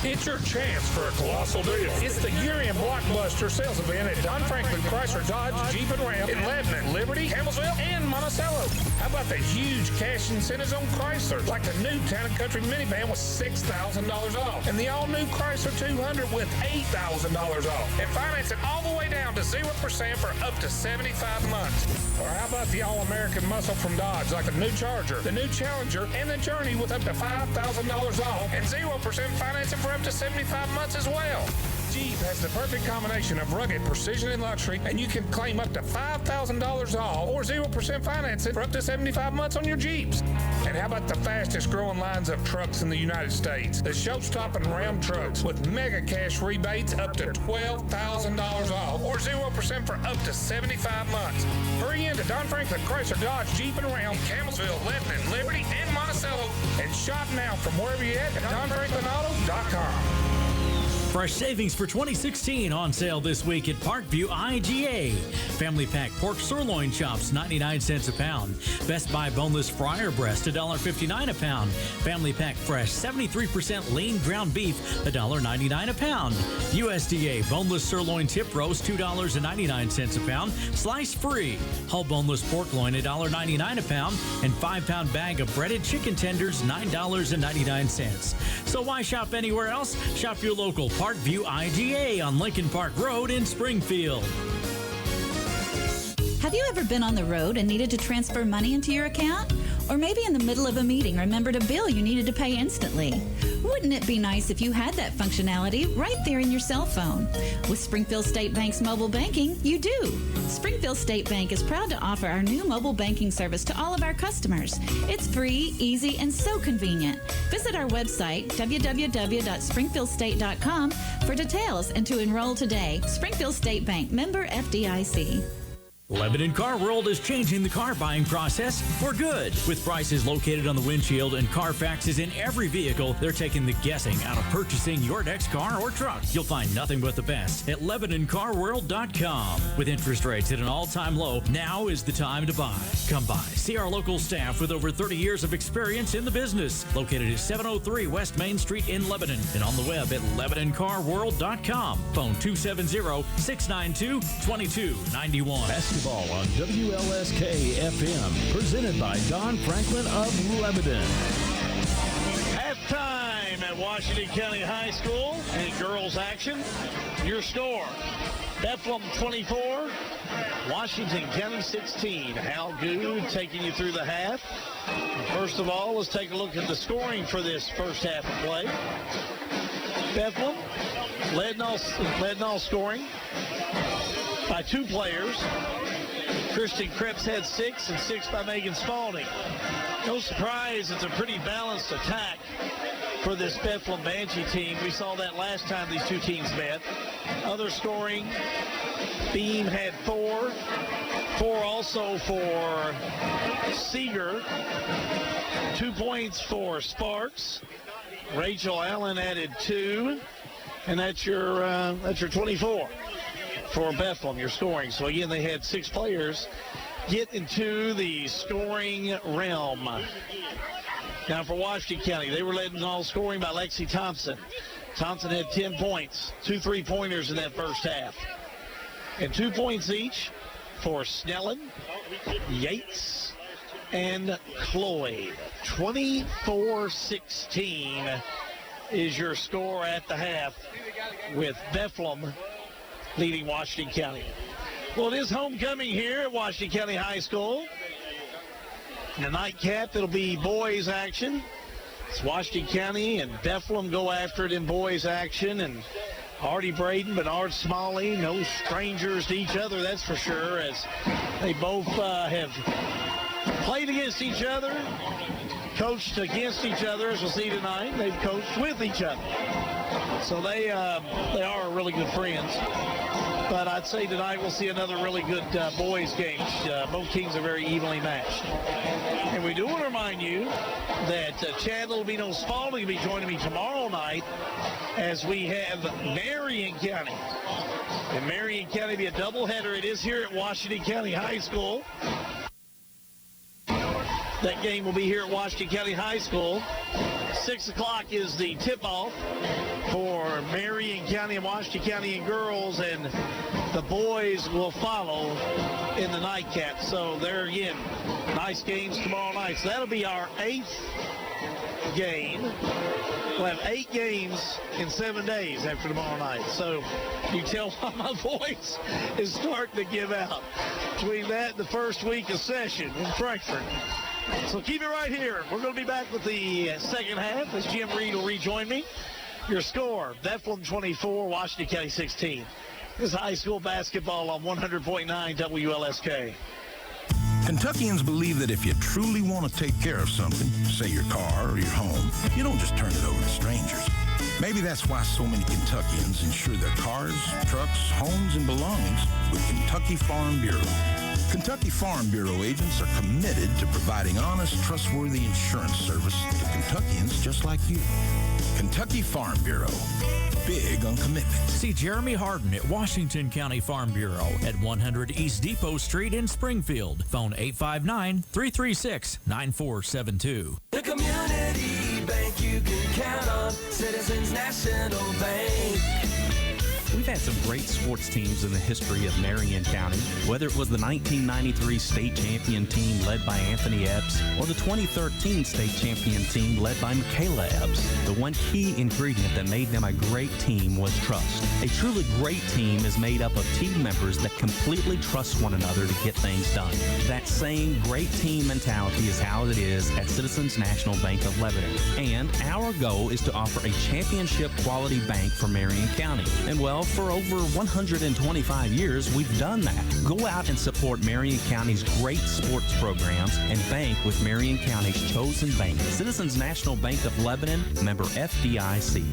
It's your chance for a colossal deal. It's the year-end blockbuster sales event at Don Franklin Chrysler Dodge Jeep and Ram in Lebanon, Liberty, Campbellsville, and Monticello. How about the huge cash incentives on Chrysler, like the new Town & Country minivan with $6,000 off, and the all-new Chrysler 200 with $8,000 off, and financing all the way down to 0% for up to 75 months. Or how about the all-American muscle from Dodge, like the new Charger, the new Challenger, and the Journey with up to $5,000 off, and 0% financing for up to 75 months as well. Jeep has the perfect combination of rugged precision and luxury, and you can claim up to $5,000 off or 0% financing for up to 75 months on your Jeeps. And how about the fastest growing lines of trucks in the United States? The show-stopping Ram trucks with mega cash rebates up to $12,000 off or 0% for up to 75 months. Hurry into Don Franklin Chrysler Dodge Jeep and Ram, Campbellsville, Lebanon, Liberty, and Monticello, and shop now from wherever you're at DonFranklinAuto.com. Fresh savings for 2016 on sale this week at Parkview IGA. Family pack pork sirloin chops, 99 cents a pound. Best Buy boneless fryer breast, $1.59 a pound. Family pack fresh 73% lean ground beef, $1.99 a pound. USDA boneless sirloin tip roast, $2.99 a pound. Slice free. Whole boneless pork loin, $1.99 a pound. And 5-pound bag of breaded chicken tenders, $9.99. So why shop anywhere else? Shop your local Parkview IGA on Lincoln Park Road in Springfield. Have you ever been on the road and needed to transfer money into your account? Or maybe in the middle of a meeting remembered a bill you needed to pay instantly? Wouldn't it be nice if you had that functionality right there in your cell phone? With Springfield State Bank's mobile banking, you do. Springfield State Bank is proud to offer our new mobile banking service to all of our customers. It's free, easy, and so convenient. Visit our website, www.springfieldstate.com, for details and to enroll today. Springfield State Bank, member FDIC. Lebanon Car World is changing the car buying process for good. With prices located on the windshield and Carfaxes in every vehicle, they're taking the guessing out of purchasing your next car or truck. You'll find nothing but the best at LebanonCarWorld.com. With interest rates at an all-time low, now is the time to buy. Come by. See our local staff with over 30 years of experience in the business. Located at 703 West Main Street in Lebanon and on the web at LebanonCarWorld.com. Phone 270-692-2291. Basketball on WLSK FM, presented by Don Franklin of Lebanon. Halftime at Washington County High School in girls action. Your score: Bethlehem 24, Washington County 16. Hal Good taking you through the half. First of all, let's take a look at the scoring for this first half of play. Bethlehem led in all scoring by 2 players. Christian Krebs had 6, and 6 by Megan Spalding. No surprise, it's a pretty balanced attack for this Bethlehem Banshee team. We saw that last time these two teams met. Other scoring, Beam had 4. 4 also for Seeger. 2 points for Sparks. Rachel Allen added 2, and that's your 24 for Bethlehem, your scoring. So again, they had 6 players get into the scoring realm. Now for Washington County, they were led in all scoring by Lexi Thompson. Thompson had 10 points, 2 3-pointers in that first half. And 2 points each for Snellen, Yates, and Cloyd. 24-16 is your score at the half, with Bethlehem leading Washington County. Well, it is homecoming here at Washington County High School. In the nightcap, it'll be boys action. It's Washington County and Bethlehem go after it in boys action. And Artie Braden, Bernard Smalley, no strangers to each other, that's for sure, as they both have played against each other, coached against each other, as we'll see tonight. They've coached with each other. So they are really good friends. But I'd say tonight we'll see another really good boys game. Both teams are very evenly matched. And we do want to remind you that Chad Littlebino Spalding will be joining me tomorrow night as we have Marion County. And Marion County will be a doubleheader. It is here at Washington County High School. That game will be here at Washington County High School. 6 o'clock is the tip-off for Marion County and Washington County and girls, and the boys will follow in the nightcap. So there again, nice games tomorrow night. So that'll be our 8th game. We'll have 8 games in 7 days after tomorrow night. So you tell why my voice is starting to give out. Between that and the first week of session in Frankfort. So keep it right here. We're going to be back with the second half as Jim Reed will rejoin me. Your score, Bethlehem 24, Washington County 16. This is high school basketball on 100.9 WLSK. Kentuckians believe that if you truly want to take care of something, say your car or your home, you don't just turn it over to strangers. Maybe that's why so many Kentuckians insure their cars, trucks, homes, and belongings with Kentucky Farm Bureau. Kentucky Farm Bureau agents are committed to providing honest, trustworthy insurance service to Kentuckians just like you. Kentucky Farm Bureau. Big on commitment. See Jeremy Harden at Washington County Farm Bureau at 100 East Depot Street in Springfield. Phone 859-336-9472. The community bank you can count on. Citizens National Bank. We've had some great sports teams in the history of Marion County, whether it was the 1993 state champion team led by Anthony Epps or the 2013 state champion team led by Michaela Epps. The one key ingredient that made them a great team was trust. A truly great team is made up of team members that completely trust one another to get things done. That same great team mentality is how it is at Citizens National Bank of Lebanon. And our goal is to offer a championship quality bank for Marion County. And well, for over 125 years, we've done that. Go out and support Marion County's great sports programs and bank with Marion County's chosen bank, Citizens National Bank of Lebanon, member FDIC.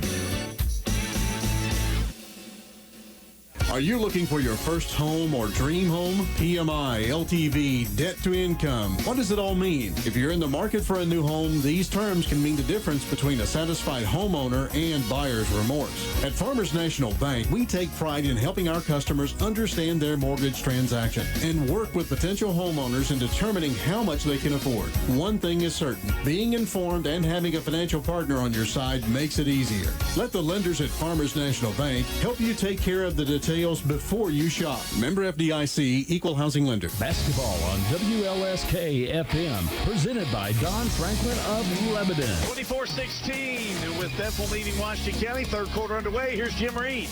Are you looking for your first home or dream home? PMI, LTV, debt to income. What does it all mean? If you're in the market for a new home, these terms can mean the difference between a satisfied homeowner and buyer's remorse. At Farmers National Bank, we take pride in helping our customers understand their mortgage transaction and work with potential homeowners in determining how much they can afford. One thing is certain, being informed and having a financial partner on your side makes it easier. Let the lenders at Farmers National Bank help you take care of the details before you shop. Member FDIC, Equal Housing Lender. Basketball on WLSK FM, presented by Don Franklin of Lebanon. 24-16 with Bethlehem leading Washington County. Third quarter underway. Here's Jim Reed.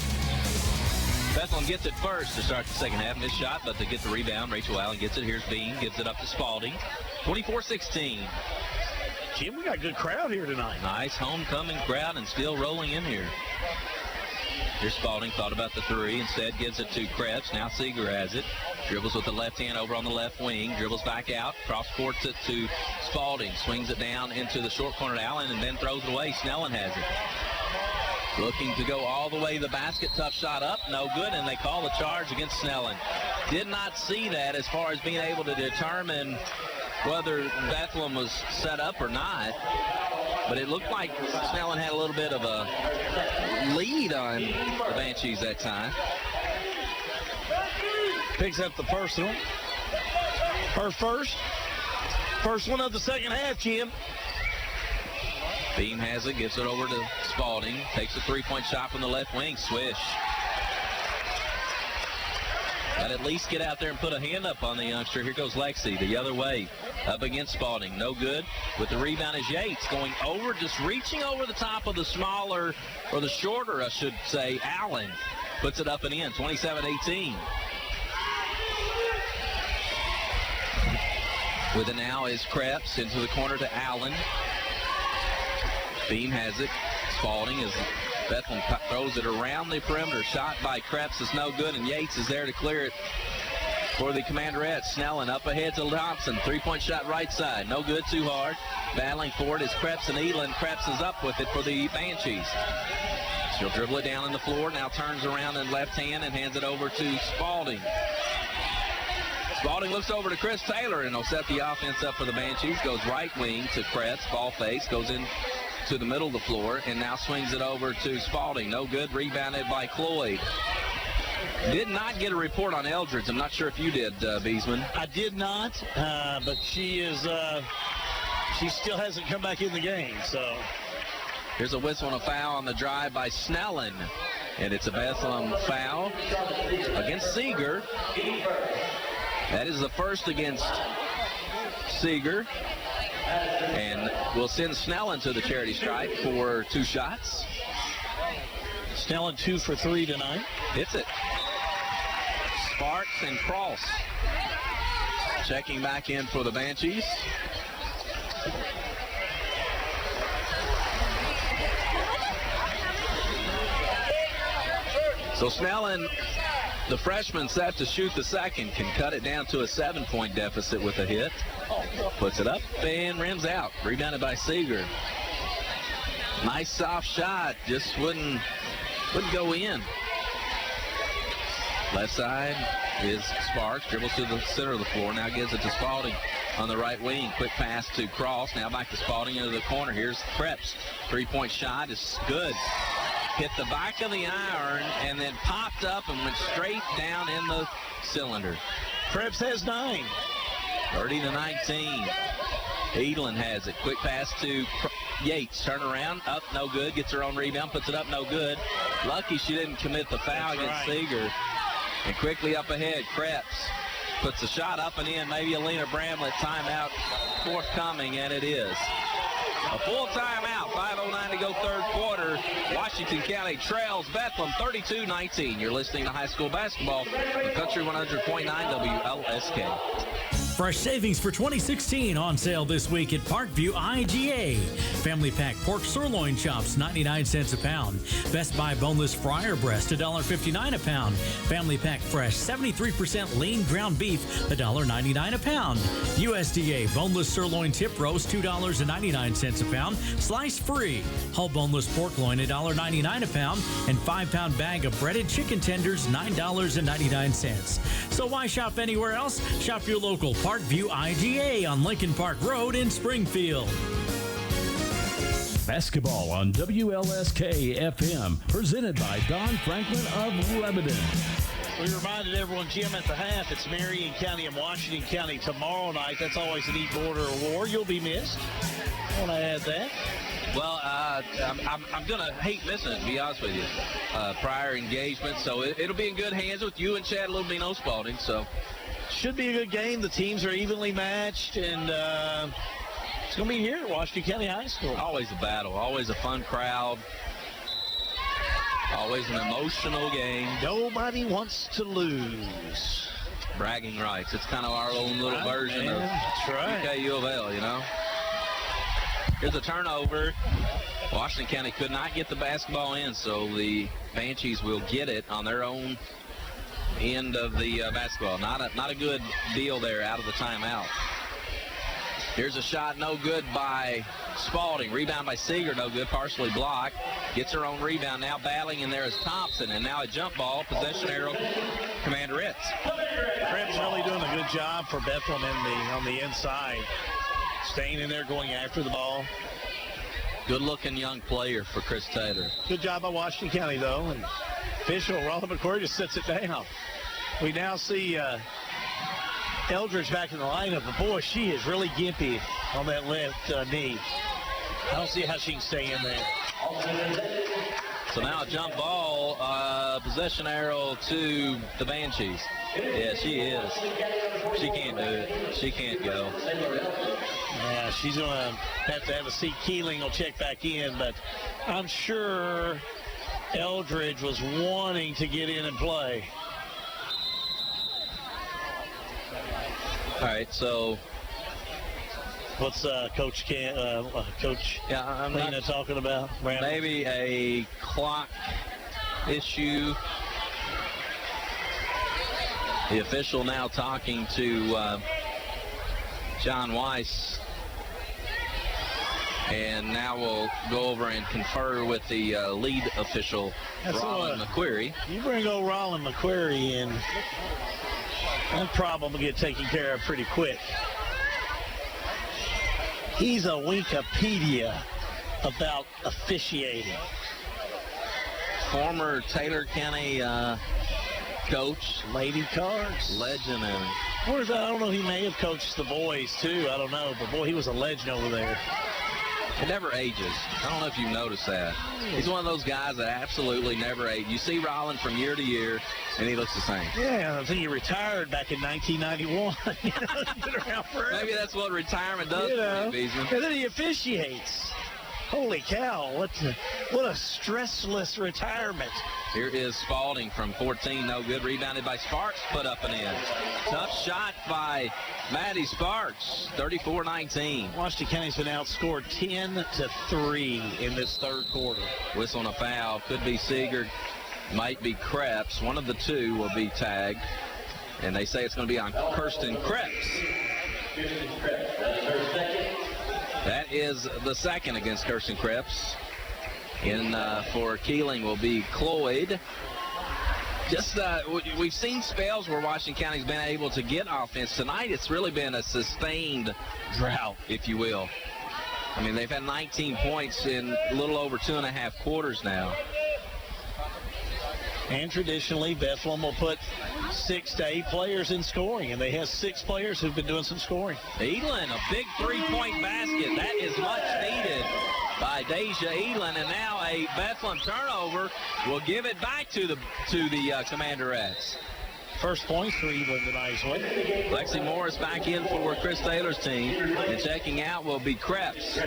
Bethlehem gets it first to start the second half. Missed shot, but to get the rebound, Rachel Allen gets it. Here's Bean, gives it up to Spalding. 24-16. Jim, we got a good crowd here tonight. Nice homecoming crowd and still rolling in here. Here's Spalding, thought about the three, instead gives it to Krebs. Now Seeger has it. Dribbles with the left hand over on the left wing. Dribbles back out. Cross courts it to Spalding. Swings it down into the short corner to Allen and then throws it away. Snellen has it. Looking to go all the way to the basket. Tough shot up. No good, and they call the charge against Snellen. Did not see that as far as being able to determine whether Bethlehem was set up or not. But it looked like Snellen had a little bit of a lead on the Banshees that time. Picks up the first one. Her first one of the second half, Jim. Beam has it, gives it over to Spalding. Takes a three-point shot from the left wing. Swish. Got to at least get out there and put a hand up on the youngster. Here goes Lexi the other way. Up against Spalding. No good. With the rebound is Yates going over, just reaching over the top of the smaller, or the shorter, I should say, Allen. Puts it up and in. 27-18. With it now is Krebs into the corner to Allen. Beam has it. Spalding is Bethlehem throws it around the perimeter. Shot by Krebs is no good, and Yates is there to clear it for the Commanderettes. Snellen up ahead to Thompson. Three-point shot right side. No good, too hard. Battling for it is Krebs and Elin. Krebs is up with it for the Banshees. She'll dribble it down on the floor. Now turns around in left hand and hands it over to Spalding. Spalding looks over to Chris Taylor and will set the offense up for the Banshees. Goes right wing to Krebs. Ball face. Goes in to the middle of the floor and now swings it over to Spalding. No good. Rebounded by Cloyd. Did not get a report on Eldridge. I'm not sure if you did, Beesman. I did not, but she still hasn't come back in the game. So here's a whistle and a foul on the drive by Snellen. And it's a Bethlehem foul against Seeger. That is the first against Seeger. And we'll send Snellen to the charity stripe for 2 shots. Snellen 2 for 3 tonight. Hits it. Sparks and Cross. Checking back in for the Banshees. So Snellen, the freshman set to shoot the second, can cut it down to a 7-point deficit with a hit. Puts it up and rims out. Rebounded by Seeger. Nice soft shot, just wouldn't go in. Left side is Sparks. Dribbles to the center of the floor. Now gives it to Spalding on the right wing. Quick pass to Cross. Now back to Spalding into the corner. Here's Krebs. 3-point shot is good. Hit the back of the iron and then popped up and went straight down in the cylinder. Krebs has 9. 30-19. Edlin has it. Quick pass to Yates. Turn around. Up, no good. Gets her own rebound. Puts it up, no good. Lucky she didn't commit the foul against Seeger. And quickly up ahead, Krebs puts the shot up and in. Maybe Alina Bramlett timeout forthcoming, and it is. A full timeout. 5:09 to go third quarter. Washington County trails Bethlehem 32-19. You're listening to high school basketball. The Country 100.9 WLSK. Fresh savings for 2016 on sale this week at Parkview IGA. Family pack pork sirloin chops, 99 cents a pound. Best Buy boneless fryer breast, $1.59 a pound. Family pack fresh 73% lean ground beef, $1.99 a pound. USDA boneless sirloin tip roast, $2.99 a pound. Slice free. Whole boneless pork loin, $1.99 a pound. And 5-pound bag of breaded chicken tenders, $9.99. So why shop anywhere else? Shop your local Parkview IGA on Lincoln Park Road in Springfield. Basketball on WLSK-FM, presented by Don Franklin of Lebanon. We reminded everyone, Jim, at the half, it's Marion County and Washington County tomorrow night. That's always an e-border war. You'll be missed. I want to add that. Well, I'm going to hate missing it, to be honest with you. Prior engagement, so it'll be in good hands with you and Chad Lubino Spalding, so. Should be a good game. The teams are evenly matched, and it's going to be here at Washington County High School. Always a battle, always a fun crowd, always an emotional game. Nobody wants to lose. Bragging rights. It's kind of our own little version of UK U of L, you know. Here's a turnover. Washington County could not get the basketball in, so the Banshees will get it on their own end of the basketball. Not a good deal there out of the timeout. Here's a shot, no good by Spalding. Rebound by Seeger, no good, partially blocked. Gets her own rebound now, battling in there is Thompson, and now a jump ball, possession arrow, Commanderettes. Fred's really doing a good job for Bethlehem on the inside. Staying in there, going after the ball. Good-looking young player for Chris Taylor. Good job by Washington County, though, and official Roland McQuarrie just sits it down. We now see Eldridge back in the lineup, but boy, she is really gimpy on that left knee. I don't see how she can stay in there. So now a jump ball, possession arrow to the Banshees. Yeah, she is. She can't do it. She can't go. Yeah, she's going to have a seat. Keeling will check back in, but I'm sure Eldridge was wanting to get in and play. All right, so what's Coach Lena talking about? Brandon? Maybe a clock issue. The official now talking to John Weiss. And now we'll go over and confer with the lead official, Roland McQuarrie. You bring old Roland McQuarrie in, that problem will get taken care of pretty quick. He's a Wikipedia about officiating. Former Taylor County coach. Lady Cards. Legend. I don't know, he may have coached the boys too. I don't know, but boy, he was a legend over there. It never ages. I don't know if you've noticed that. He's one of those guys that absolutely never ages. You see Rollin from year to year, and he looks the same. Yeah, I think he retired back in 1991. He's been around forever. Maybe that's what retirement does for you, Beesman. And then he officiates. Holy cow, what a stressless retirement. Here is Spalding from 14, no good. Rebounded by Sparks, put up and in. Tough shot by Maddie Sparks, 34-19. Washington County's been outscored 10-3 in this third quarter. Whistle and a foul. Could be Seeger, might be Krebs. One of the two will be tagged. And they say it's going to be on Kirsten Krebs. That is the second against Kirsten Krebs. And for Keeling will be Cloyd. Just we've seen spells where Washington County's been able to get offense. Tonight it's really been a sustained drought, if you will. I mean, they've had 19 points in a little over 2.5 quarters now. And traditionally, Bethlehem will put 6 to 8 players in scoring, and they have 6 players who've been doing some scoring. Elin, a big 3-point basket. That is much needed by Deja Elin, and now a Bethlehem turnover will give it back to the Commanderettes. First points for Elin tonight as well. Lexi Morris back in for Chris Taylor's team, and checking out will be Krebs.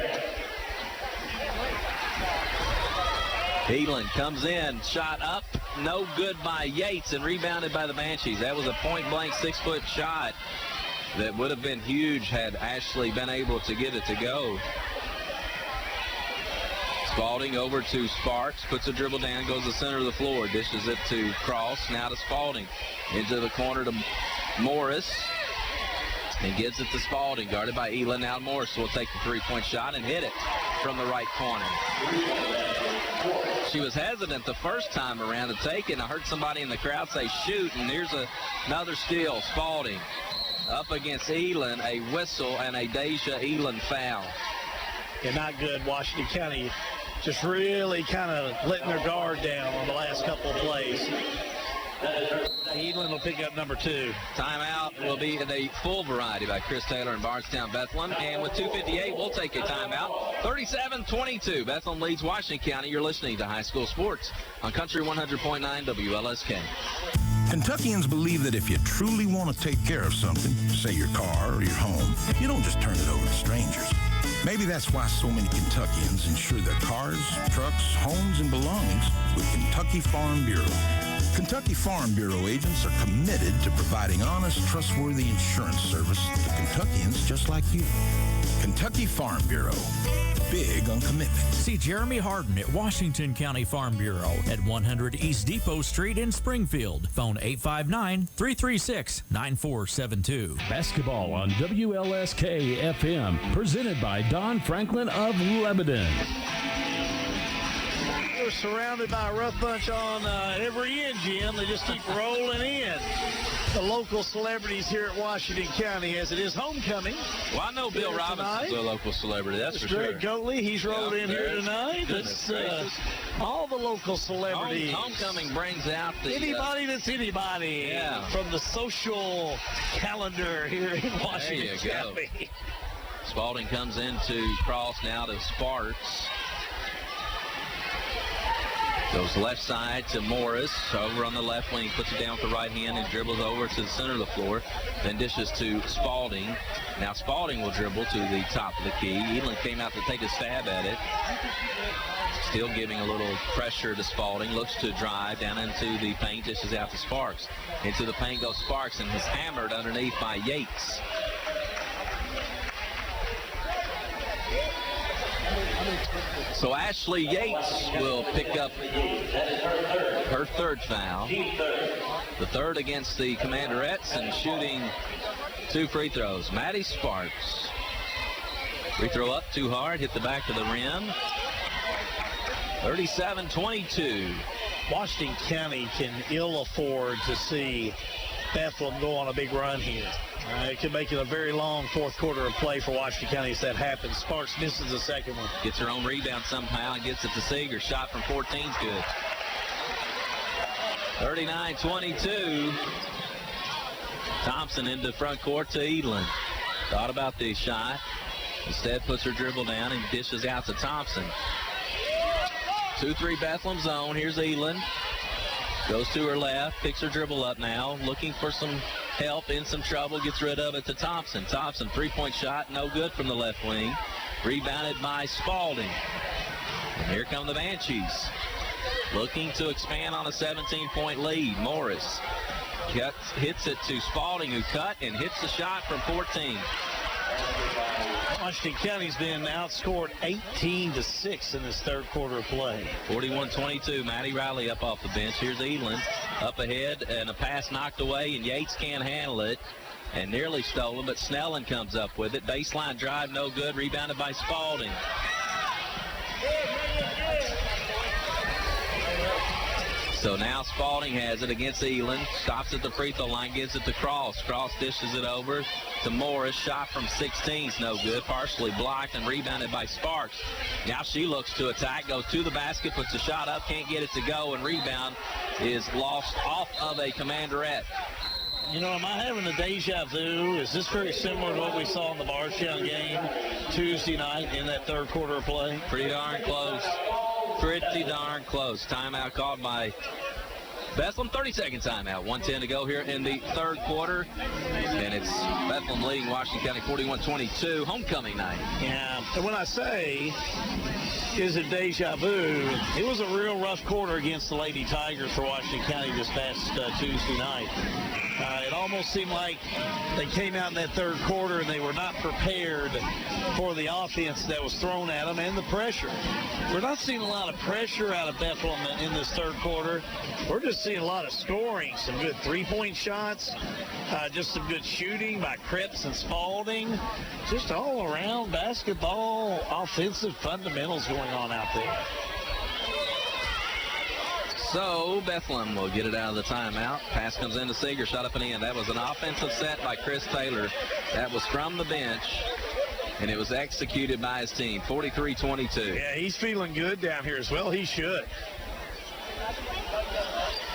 Elin comes in, shot up, no good by Yates, and rebounded by the Banshees. That was a point-blank 6-foot shot that would have been huge had Ashley been able to get it to go. Spalding over to Sparks, puts a dribble down, goes to the center of the floor, dishes it to Cross, now to Spalding. Into the corner to Morris, and gives it to Spalding, guarded by Elin. Now Morris will take the three-point shot and hit it from the right corner. She was hesitant the first time around to take it, and I heard somebody in the crowd say shoot, and here's another steal. Spalding up against Elin, a whistle and a Deja Elin foul. Yeah, not good. Washington County just really kind of letting their guard down on the last couple of plays. Elin will pick up number 2. Timeout will be the full variety by Chris Taylor in Bardstown, Bethlehem. And with 2:58, we'll take a timeout. 37-22. Bethlehem leads Washington County. You're listening to High School Sports on Country 100.9 WLSK. Kentuckians believe that if you truly want to take care of something, say your car or your home, you don't just turn it over to strangers. Maybe that's why so many Kentuckians insure their cars, trucks, homes, and belongings with Kentucky Farm Bureau. Kentucky Farm Bureau agents are committed to providing honest, trustworthy insurance service to Kentuckians just like you. Kentucky Farm Bureau. Big on commitment. See Jeremy Harden at Washington County Farm Bureau at 100 East Depot Street in Springfield. Phone 859-336-9472. Basketball on WLSK FM, presented by Don Franklin of Lebanon. We're surrounded by a rough bunch on every end, Jim. They just keep rolling in. The local celebrities here at Washington County, as it is homecoming. Well, I know Bill Robinson's a local celebrity, that's for sure. Greg Goatley, he's rolled in here tonight. It's, all the local celebrities. Homecoming brings out the... Anybody that's anybody from the social calendar here in Washington County. Go. Spalding comes into Cross now to Sparks. Goes left side to Morris, over on the left wing, puts it down with the right hand and dribbles over to the center of the floor, then dishes to Spalding. Now Spalding will dribble to the top of the key. Elin came out to take a stab at it. Still giving a little pressure to Spalding, looks to drive down into the paint, dishes out to Sparks. Into the paint goes Sparks and is hammered underneath by Yates. So Ashley Yates will pick up her third foul. The third against the Commanderettes, and shooting 2 free throws. Maddie Sparks. Free throw up too hard, hit the back of the rim. 37-22. Washington County can ill afford to see Bethlehem go on a big run here. It could make it a very long fourth quarter of play for Washington County if that happens. Sparks misses the second one. Gets her own rebound somehow and gets it to Seeger. Shot from 14's good. 39-22. Thompson into front court to Elin. Thought about the shot. Instead puts her dribble down and dishes out to Thompson. 2-3 Bethlehem zone. Here's Elin. Goes to her left, picks her dribble up now, looking for some help, in some trouble, gets rid of it to Thompson. Thompson, three-point shot, no good from the left wing. Rebounded by Spalding. And here come the Banshees. Looking to expand on a 17-point lead. Morris hits it to Spalding, who cut and hits the shot from 14. Washington County's been outscored 18-6 in this third quarter of play. 41-22. Maddie Riley up off the bench. Here's Elin up ahead, and a pass knocked away, and Yates can't handle it and nearly stolen, but Snellen comes up with it. Baseline drive, no good. Rebounded by Spalding. So now Spalding has it against Elin. Stops at the free throw line, gives it to Cross. Cross dishes it over to Morris. Shot from 16 is no good. Partially blocked and rebounded by Sparks. Now she looks to attack, goes to the basket, puts the shot up, can't get it to go, and rebound is lost off of a Commanderette. You know, am I having a deja vu? Is this very similar to what we saw in the Bardstown game Tuesday night in that third quarter of play? Pretty darn close. Pretty darn close. Timeout called by Bethlehem. 30-second timeout. 1:10 to go here in the third quarter. And it's Bethlehem leading Washington County 41-22. Homecoming night. Yeah. And when I say is a deja vu. It was a real rough quarter against the Lady Tigers for Washington County this past Tuesday night. It almost seemed like they came out in that third quarter and they were not prepared for the offense that was thrown at them and the pressure. We're not seeing a lot of pressure out of Bethlehem in this third quarter. We're just seeing a lot of scoring, some good three-point shots, just some good shooting by Cripps and Spalding. Just all around basketball, offensive fundamentals going on out there. So Bethlehem will get it out of the timeout. Pass comes into Seeger, shot up and in. That was an offensive set by Chris Taylor. That was from the bench, and it was executed by his team, 43-22. Yeah, he's feeling good down here as well. He should.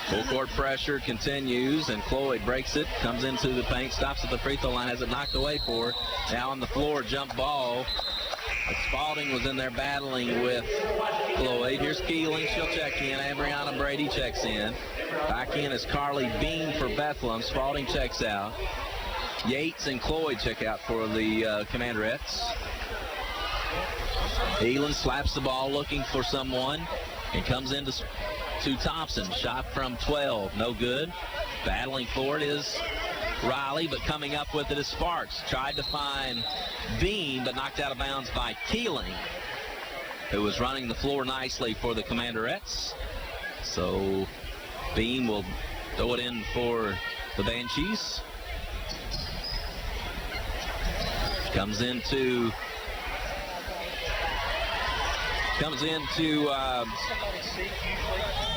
Full court pressure continues, and Cloyd breaks it, comes into the paint, stops at the free throw line, has it knocked away for her. Now on the floor, jump ball. Spalding was in there battling with Cloyd. Here's Keeling. She'll check in. Brianna Brady checks in. Back in is Carly Bean for Bethlehem. Spalding checks out. Yates and Cloyd check out for the Commanderettes. Elan slaps the ball looking for someone and comes into Thompson. Shot from 12. No good. Battling for it is Riley, but coming up with it is Sparks. Tried to find Bean, but knocked out of bounds by Keeling, who was running the floor nicely for the Commanderettes. So Bean will throw it in for the Banshees. Comes into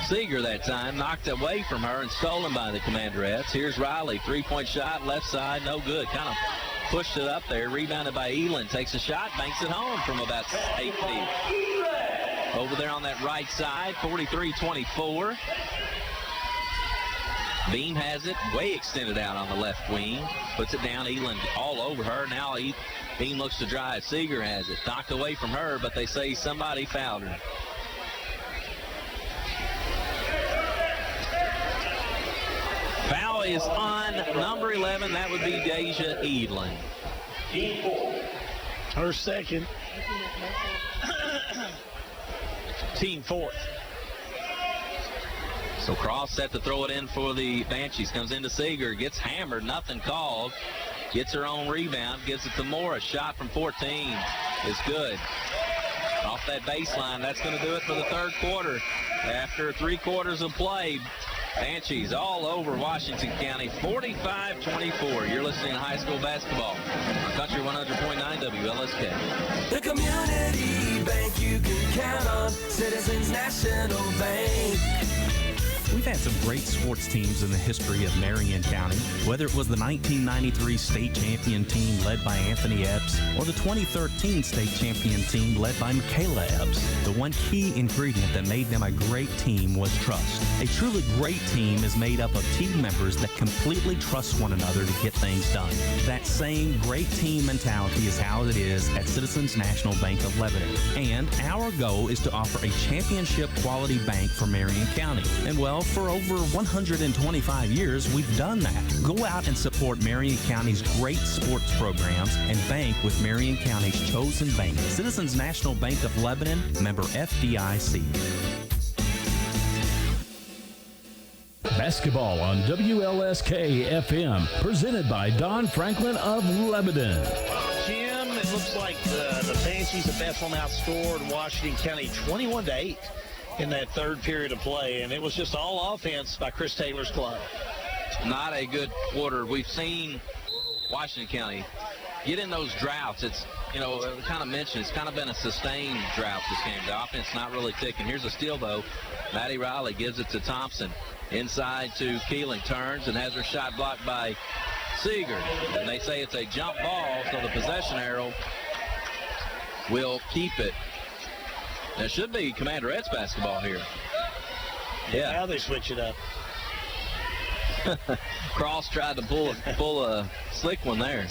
Seeger that time, knocked away from her and stolen by the Commanderettes. Here's Riley, three-point shot, left side, no good. Kind of pushed it up there, rebounded by Elan, takes a shot, banks it home from about 8 feet. Over there on that right side, 43-24. Beam has it, way extended out on the left wing, puts it down, Elan all over her. Now Beam looks to drive, Seeger has it, knocked away from her, but they say somebody fouled her. Foul is on number 11. That would be Deja Elan. Her second. Team fourth. So Cross set to throw it in for the Banshees. Comes into Seeger. Gets hammered. Nothing called. Gets her own rebound. Gives it to Morris. Shot from 14 is good. Off that baseline. That's going to do it for the third quarter. After 3 quarters of play, Banshees all over Washington County, 45-24. You're listening to high school basketball on Country 100.9 WLSK. The community bank you can count on, Citizens National Bank. We've had some great sports teams in the history of Marion County, whether it was the 1993 state champion team led by Anthony Epps or the 2013 state champion team led by Michaela Epps. The one key ingredient that made them a great team was trust. A truly great team is made up of team members that completely trust one another to get things done. That same great team mentality is how it is at Citizens National Bank of Lebanon. And our goal is to offer a championship quality bank for Marion County. And well, for over 125 years, we've done that. Go out and support Marion County's great sports programs and bank with Marion County's chosen bank, Citizens National Bank of Lebanon, member FDIC. Basketball on WLSK-FM, presented by Don Franklin of Lebanon. Jim, it looks like the Banshees of Bethlehem outscored Washington County 21-8. In that third period of play, and it was just all offense by Chris Taylor's club. Not a good quarter. We've seen Washington County get in those droughts. It's, kind of mentioned, it's kind of been a sustained drought this game. The offense not really ticking. Here's a steal, though. Maddie Riley gives it to Thompson. Inside to Keeling, turns and has her shot blocked by Seeger. And they say it's a jump ball, so the possession arrow will keep it. There should be Commanderettes basketball here. Yeah. Now they switch it up. Cross tried to pull a slick one there.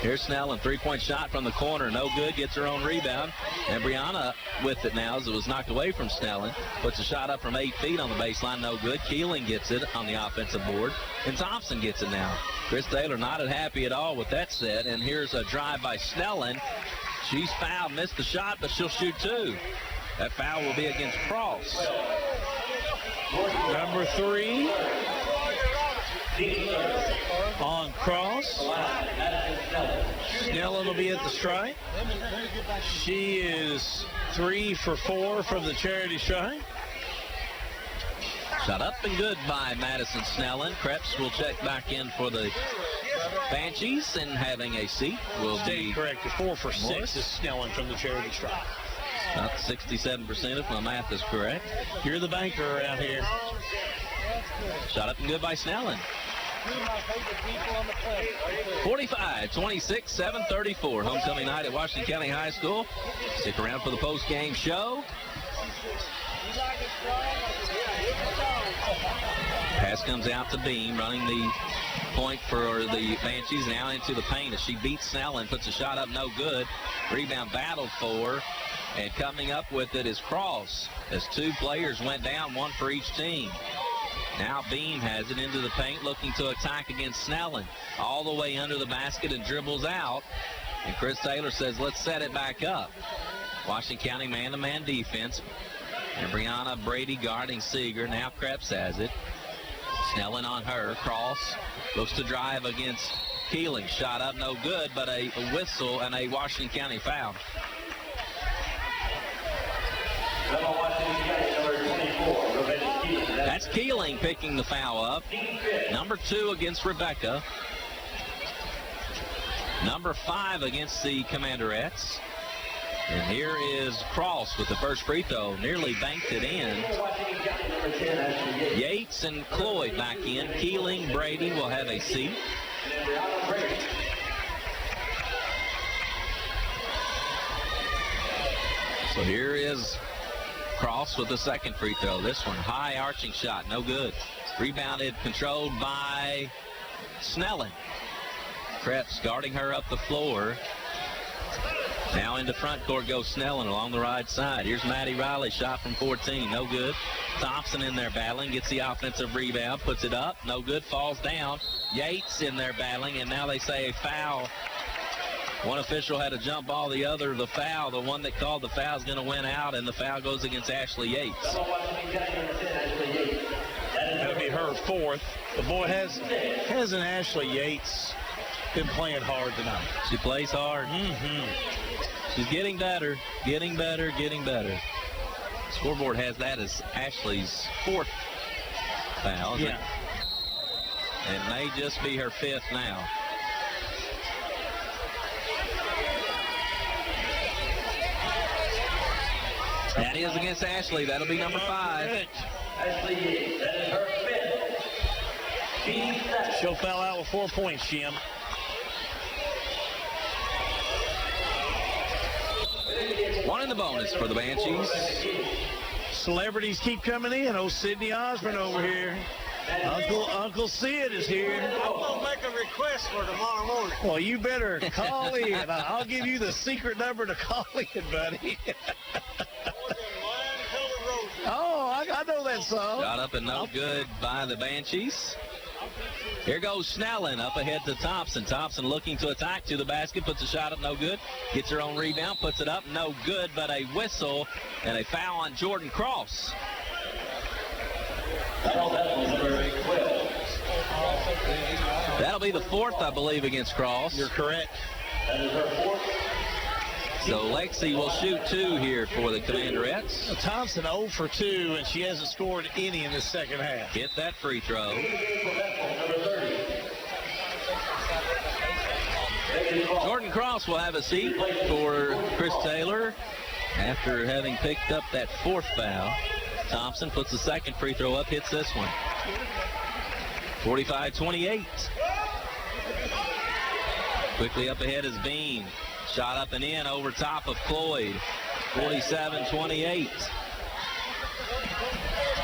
Here's Snellen, three-point shot from the corner. No good, gets her own rebound. And Brianna with it now as it was knocked away from Snellen. Puts a shot up from 8 feet on the baseline, no good. Keeling gets it on the offensive board. And Thompson gets it now. Chris Taylor not happy at all with that set. And here's a drive by Snellen. She's fouled, missed the shot, but she'll shoot 2. That foul will be against Cross. Number 3 on Cross. Snellen will be at the strike. She is 3 for 4 from the charity stripe. Shot up and good by Madison Snellen. Krebs will check back in for the Banshees, and having a seat will be corrected. 4 for 6 is Snellen from the charity stripe. About 67% if my math is correct. You're the banker around here. Shot up and good by Snellen. 45-26, 7:34. Homecoming night at Washington County High School. Stick around for the post-game show. Pass comes out to Beam, running the point for the Banshees. Now into the paint as she beats Snellen, puts a shot up, no good. Rebound battled for, and coming up with it is Cross, as 2 players went down, 1 for each team. Now Beam has it into the paint, looking to attack against Snellen. All the way under the basket and dribbles out. And Chris Taylor says, let's set it back up. Washington County man-to-man defense. And Brianna Brady guarding Seeger. Now Krebs has it. Snellen on her. Cross looks to drive against Keeling. Shot up, no good, but a whistle and a Washington County foul. That's Keeling picking the foul up. Number 2 against Rebecca. Number 5 against the Commanderettes. And here is Cross with the first free throw. Nearly banked it in. Yates and Cloyd back in. Keeling, Brady will have a seat. So here is Cross with the second free throw. This one, high arching shot, no good. Rebounded, controlled by Snellen. Krebs guarding her up the floor. Now into front court goes Snellen along the right side. Here's Maddie Riley, shot from 14, no good. Thompson in there battling, gets the offensive rebound, puts it up, no good, falls down. Yates in there battling, and now they say a foul. One official had a jump ball, the other the foul. The one that called the foul is going to win out, and the foul goes against Ashley Yates. That'll be her 4th. The boy hasn't Ashley Yates been playing hard tonight. She plays hard. She's getting better, getting better, getting better. Scoreboard has that as Ashley's 4th foul. Yeah. It may just be her 5th now. That is against Ashley. That'll be number 5. Ashley, that is her 5th. She'll foul out with 4 points, Jim. One in the bonus for the Banshees. Celebrities keep coming in. Oh, Sidney Osborne over here. Uncle Sid is here. I'm going to make a request for tomorrow morning. Well, you better call in. I'll give you the secret number to call in, buddy. Oh, I know that song. Got up and no good by the Banshees. Here goes Snellen up ahead to Thompson. Thompson looking to attack to the basket, puts a shot up, no good. Gets her own rebound, puts it up, no good, but a whistle and a foul on Jordan Cross. That'll be the 4th, I believe, against Cross. You're correct. That is her 4th. So Lexi will shoot 2 here for the Commanderettes. Thompson 0 for 2, and she hasn't scored any in the second half. Hit that free throw. Jordan Cross will have a seat for Chris Taylor after having picked up that 4th foul. Thompson puts the second free throw up, hits this one. 45-28. Quickly up ahead is Bean. Shot up and in over top of Cloyd. 47-28.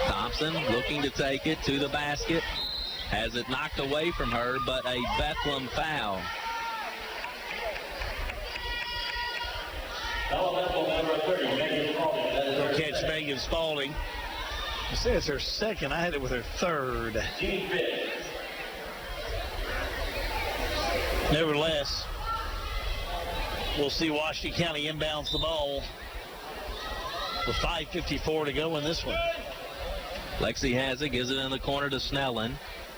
Thompson looking to take it to the basket. Has it knocked away from her, but a Bethlehem foul. They'll catch Megan Spalding. I said it's her 2nd. I had it with her 3rd. Nevertheless, We'll see Washington County inbounds the ball with 5:54 to go in this one. Lexi has it, gives it in the corner to Snellen.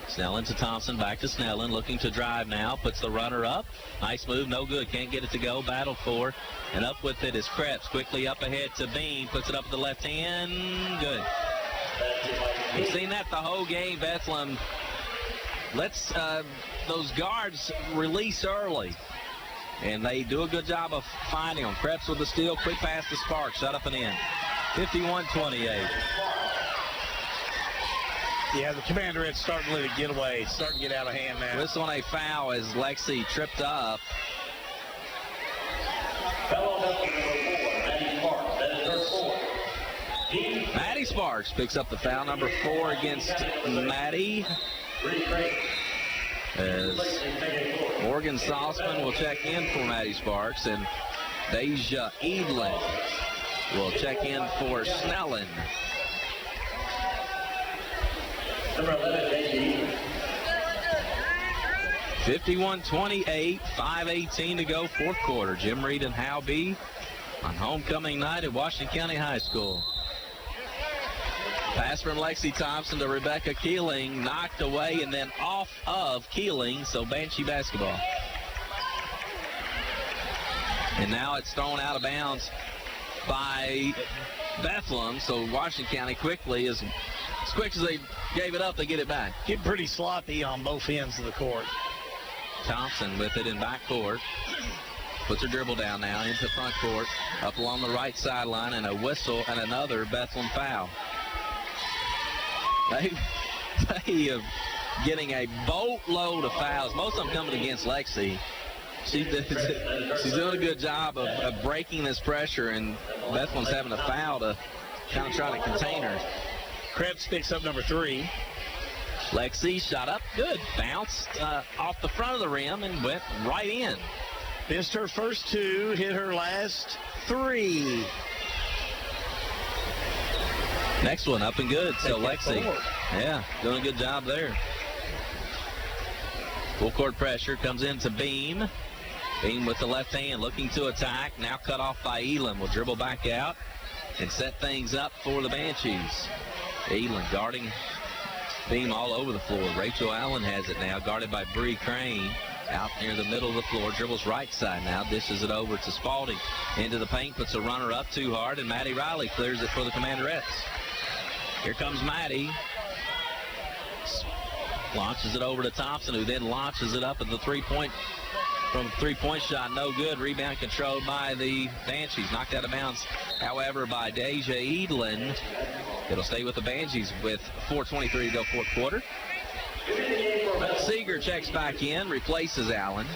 Snellen to Thompson, back to Snellen, looking to drive now, puts the runner up. Nice move, no good, can't get it to go, battle for, and up with it is Krebs, quickly up ahead to Bean, puts it up with the left hand, good. We've seen that the whole game. Bethlehem lets those guards release early, and they do a good job of finding them. Krebs with the steal, quick pass to Sparks, shut up and in. 51-28. Yeah, the Commanderettes starting to let it get away. It's starting to get out of hand now. This one a foul as Lexi tripped up. Maddie Sparks picks up the foul, number 4 against Maddie. As Morgan Salzman will check in for Maddie Sparks, and Deja Edlin will check in for Snellen. 51-28, 5:18 to go, fourth quarter. Jim Reed and Hal B on homecoming night at Washington County High School. Pass from Lexi Thompson to Rebecca Keeling, knocked away and then off of Keeling, so Banshee basketball. And now it's thrown out of bounds by Bethlehem, so Washington County quickly, as quick as they gave it up, they get it back. Get pretty sloppy on both ends of the court. Thompson with it in back court. Puts her dribble down now into front court. Up along the right sideline, and a whistle and another Bethlehem foul. They are getting a boatload of fouls. Most of them coming against Lexi. She's doing a good job of breaking this pressure, and Bethlehem's having a foul to kind of try to contain her. Krebs picks up number 3. Lexi shot up, good. Bounced off the front of the rim and went right in. Missed her first 2, hit her last 3. Next one up and good, so Lexi, yeah, doing a good job there. Full court pressure comes into Beam. Beam with the left hand, looking to attack. Now cut off by Elam. Will dribble back out and set things up for the Banshees. Elam guarding Beam all over the floor. Rachel Allen has it now, guarded by Bree Crane. Out near the middle of the floor, dribbles right side now, dishes it over to Spalding. Into the paint, puts a runner up too hard, and Maddie Riley clears it for the Commanderettes. Here comes Maddie. Launches it over to Thompson, who then launches it up at the three-point shot. No good. Rebound controlled by the Banshees. Knocked out of bounds, however, by Deja Edlin. It'll stay with the Banshees with 4:23 to go, fourth quarter. Seeger checks back in, replaces Allen.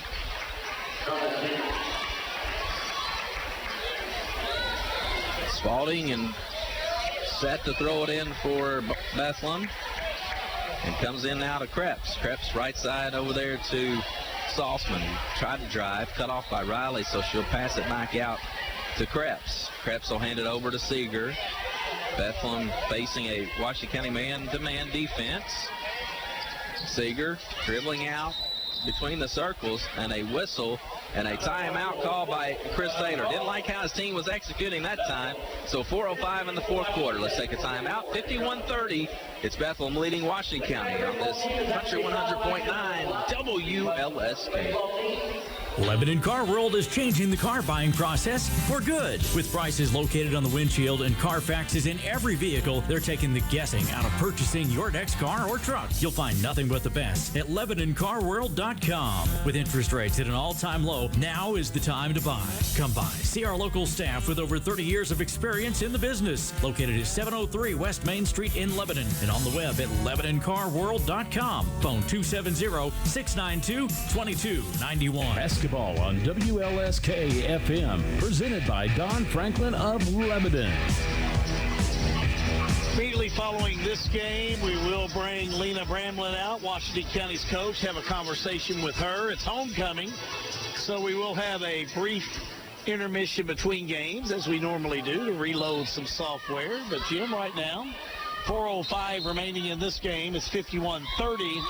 Spalding and set to throw it in for Bethlehem. And comes in now to Krebs. Krebs right side over there to Salzman. Tried to drive, cut off by Riley, so she'll pass it back out to Krebs. Krebs will hand it over to Seeger. Bethlehem facing a Washington County man-to-man defense. Seeger dribbling out between the circles, and a whistle and a timeout call by Chris Thaler. Didn't like how his team was executing that time, so 4:05 in the fourth quarter. Let's take a timeout. 51-30. It's Bethlehem leading Washington County on this Country 100.9 WLSK. Lebanon Car World is changing the car buying process for good. With prices located on the windshield and Carfaxes in every vehicle, they're taking the guessing out of purchasing your next car or truck. You'll find nothing but the best at LebanonCarWorld.com. With interest rates at an all-time low, now is the time to buy. Come by. See our local staff with over 30 years of experience in the business. Located at 703 West Main Street in Lebanon and on the web at LebanonCarWorld.com. Phone 270-692-2291. Basketball on WLSK FM, presented by Don Franklin of Lebanon. Immediately following this game, we will bring Lena Bramlin out, Washington County's coach, have a conversation with her. It's homecoming, so we will have a brief intermission between games, as we normally do, to reload some software. But Jim, right now, 4:05 remaining in this game. It's 51-30.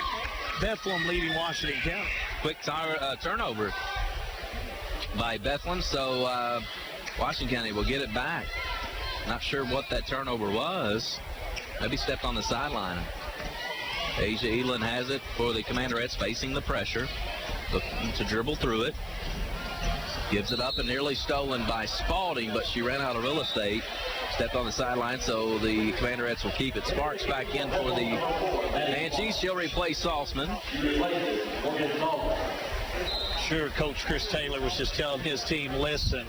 Bethlehem leading Washington County. Quick turnover. by Bethlehem, so Washington County will get it back. Not sure what that turnover was. Maybe stepped on the sideline. Asia Elam has it for the Commanderettes, facing the pressure. Looking to dribble through it. Gives it up and nearly stolen by Spalding, but she ran out of real estate. Stepped on the sideline, so the Commanderettes will keep it. Sparks back in for the Banshees. She'll replace Saltzman. Sure, Coach Chris Taylor was just telling his team, listen,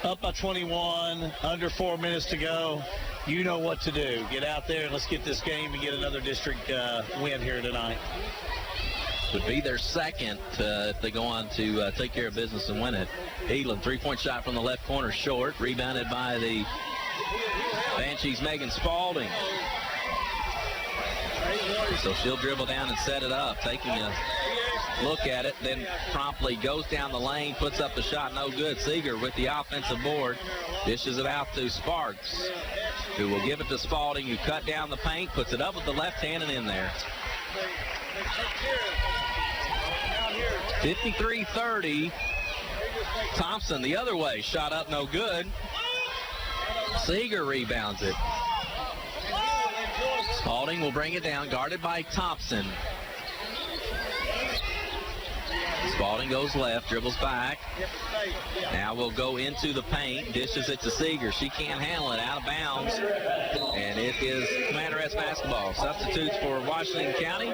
up by 21, under 4 minutes to go. You know what to do. Get out there and let's get this game and get another district win here tonight. Would be their second if they go on to take care of business and win it. Elam, three-point shot from the left corner, short. Rebounded by the Banshees' Megan Spalding. So she'll dribble down and set it up, taking a look at it, then promptly goes down the lane, puts up the shot, no good. Seeger with the offensive board, dishes it out to Sparks, who will give it to Spalding, who cut down the paint, puts it up with the left hand and in there. 53-30. Thompson the other way, shot up, no good. Seeger rebounds it. Spalding will bring it down, guarded by Thompson. Spalding goes left, dribbles back. Now we'll go into the paint, dishes it to Seeger. She can't handle it, out of bounds. And it is Commanderettes basketball. Substitutes for Washington County.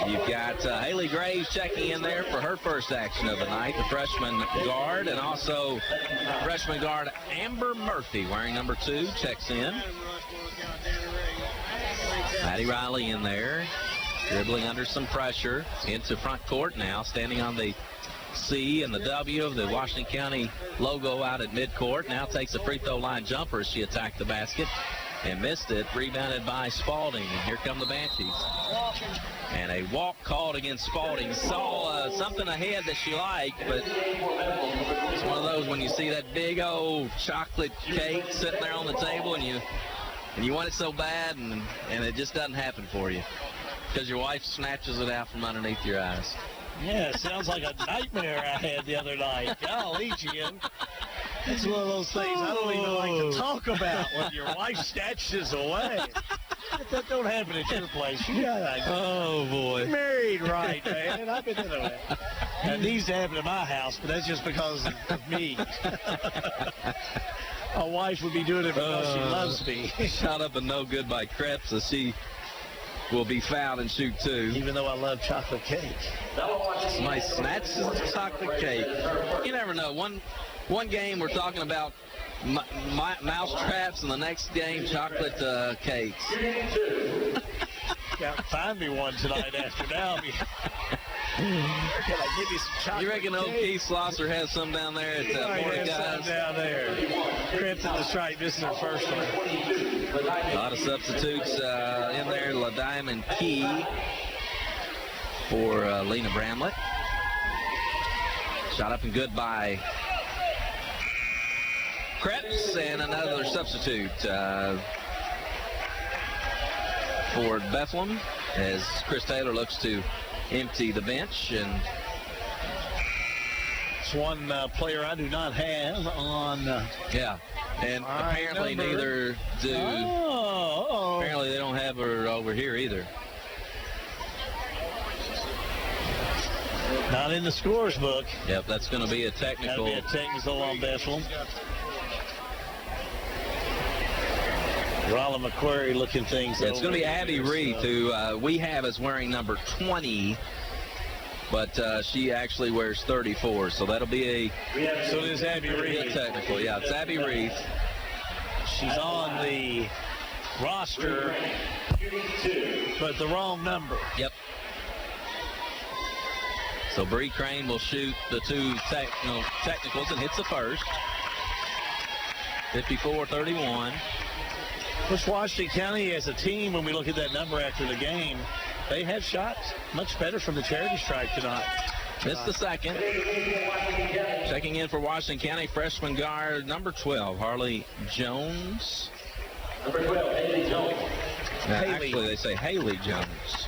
You've got Haley Graves checking in there for her first action of the night, the freshman guard, and also freshman guard Amber Murphy, wearing number 2, checks in. Maddie Riley in there, dribbling under some pressure into front court now, standing on the C and the W of the Washington County logo out at midcourt. Now takes a free throw line jumper as she attacked the basket and missed it. Rebounded by Spalding, and here come the Banshees. And a walk called against Spalding. Saw something ahead that she liked, but it's one of those when you see that big old chocolate cake sitting there on the table and you want it so bad and it just doesn't happen for you because your wife snatches it out from underneath your eyes. Yeah, it sounds like a nightmare I had the other night. Golly, Jim. It's one of those things I don't even like to talk about when your wife snatches away. That don't happen at your place. You got oh, boy. Married right, man. I've been in a It needs to happen at my house, but that's just because of me. My wife would be doing it because she loves me. Shot up and no good by Krebs as she will be fouled and shoot 2. Even though I love chocolate cake. Somebody snatches the chocolate cake. You never know. One game we're talking about mouse traps, and the next game chocolate cakes. Yeah, find me one tonight after now. Can I give you some chocolate? You reckon old Keith Slosser has some down there at Mordecai's? Down there. Crimson the Stripe, this is her first one. A lot of substitutes in there. La Diamond Key for Lena Bramlett. Shot up and good by Krebs, and another substitute for Bethlehem as Chris Taylor looks to empty the bench. And it's one player I do not have on. Yeah, and apparently neither do. Apparently they don't have her over here either. Not in the scores book. Yep, that's going to be a technical. That'll be a technical on Bethlehem. Rolla McQuarrie looking things. It's going to be Abby Reith, who we have as wearing number 20, but she actually wears 34, so that'll be a. So it is Abby Reith. Technical, yeah, it's Abby Reith. She's on the roster, but the wrong number. Yep. So Bree Crane will shoot the 2 technicals and hits the first. 54-31. Which Washington County as a team, when we look at that number after the game, they had shots much better from the charity stripe tonight. Missed the second. Checking in for Washington County, freshman guard number 12, Harley Jones. Number 12, Haley Jones. Actually, they say Haley Jones.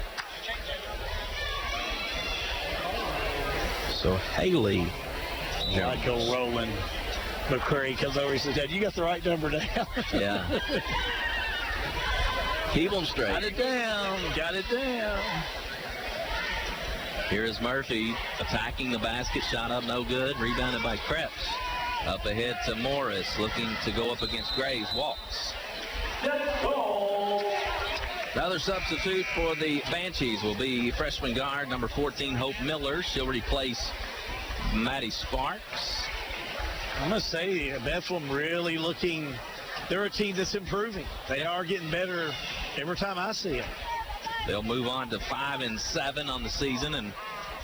So Haley Like old Roland McCray comes over, he says, Dad, you got the right number down. Yeah. Keep them straight. Got it down. Here is Murphy attacking the basket. Shot up, no good. Rebounded by Krebs. Up ahead to Morris, looking to go up against Graves. Walks. Another substitute for the Banshees will be freshman guard number 14, Hope Miller. She'll replace Maddie Sparks. I must say, Bethlehem really looking, they're a team that's improving. They are getting better every time I see them. They'll move on to 5-7 on the season and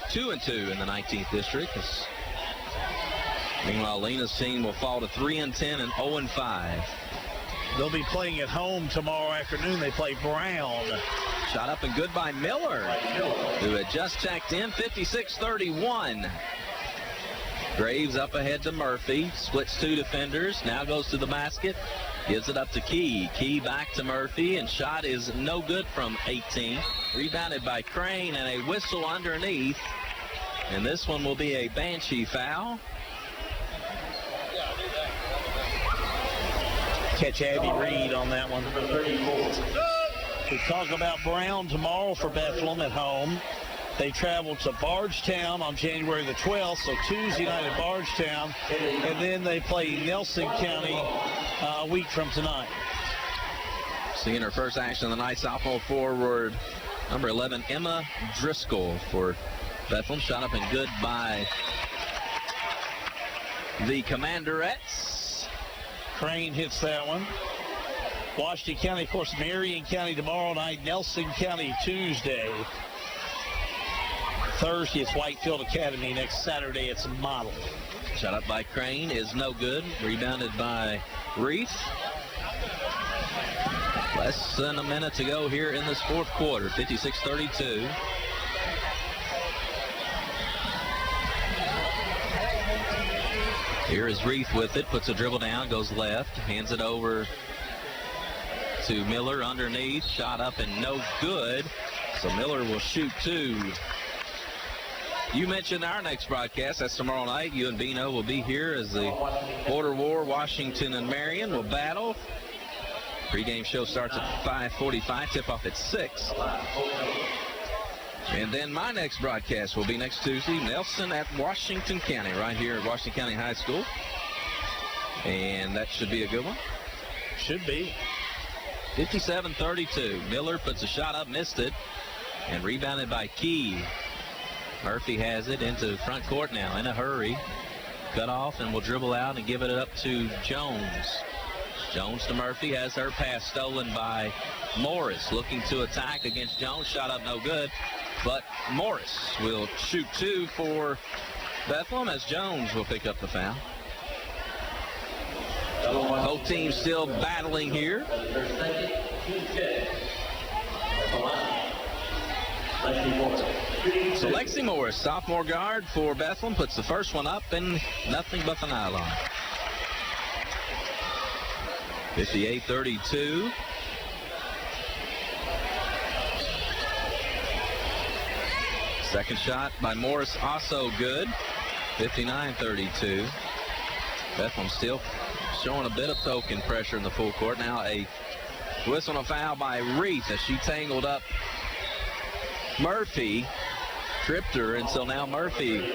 2-2 in the 19th district. Meanwhile, Lena's team will fall to 3-10 and 0-5. They'll be playing at home tomorrow afternoon. They play Brown. Shot up and good by Miller, who had just checked in. 56-31. Graves up ahead to Murphy. Splits two defenders. Now goes to the basket. Gives it up to Key. Key back to Murphy, and shot is no good from 18. Rebounded by Crane, and a whistle underneath. And this one will be a Banshee foul. Catch Abby Reed on that one. We talk about Brown tomorrow for Bethlehem at home. They travel to Bardstown on January the 12th, so Tuesday night at Bardstown, and then they play Nelson County a week from tonight. Seeing her first action of the night, sophomore forward number 11, Emma Driscoll for Bethlehem. Shot up and good by the Commanderettes. Crane hits that one. Washington County, of course, Marion County tomorrow night, Nelson County Tuesday. Thursday, it's Whitefield Academy. Next Saturday, it's Model. Shot up by Crane is no good. Rebounded by Reef. Less than a minute to go here in this fourth quarter. 56-32. Here is Reef with it. Puts a dribble down, goes left. Hands it over to Miller underneath. Shot up and no good. So Miller will shoot two. You mentioned our next broadcast. That's tomorrow night. You and Bino will be here as the Border War, Washington and Marion will battle. Pre-game show starts at 5:45. Tip-off at 6. And then my next broadcast will be next Tuesday. Nelson at Washington County, right here at Washington County High School. And that should be a good one. Should be. 57-32. Miller puts a shot up, missed it, and rebounded by Key. Murphy has it into front court now in a hurry. Cut off and will dribble out and give it up to Jones. Jones to Murphy, has her pass stolen by Morris. Looking to attack against Jones. Shot up no good, but Morris will shoot two for Bethlehem as Jones will pick up the foul. Both teams still battling here. So Lexi Morris, sophomore guard for Bethlehem, puts the first one up and nothing but the nylon. 58-32. Second shot by Morris also good. 59-32. Bethlehem still showing a bit of token pressure in the full court. Now a whistle and a foul by Reith as she tangled up Murphy, tripped her, and so now Murphy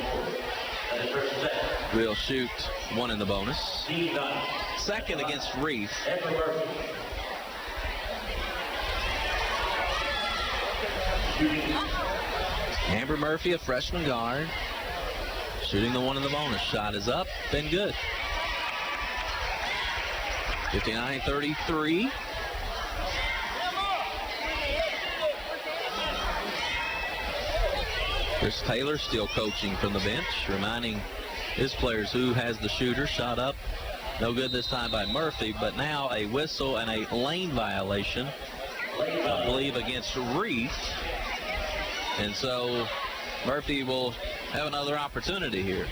will shoot one in the bonus. Second against Reith. Amber Murphy, a freshman guard, shooting the one in the bonus. Shot is up, been good. 59-33. Chris Taylor still coaching from the bench, reminding his players who has the shooter. Shot up, no good this time by Murphy, but now a whistle and a lane violation, I believe, against Reith. And so Murphy will have another opportunity here.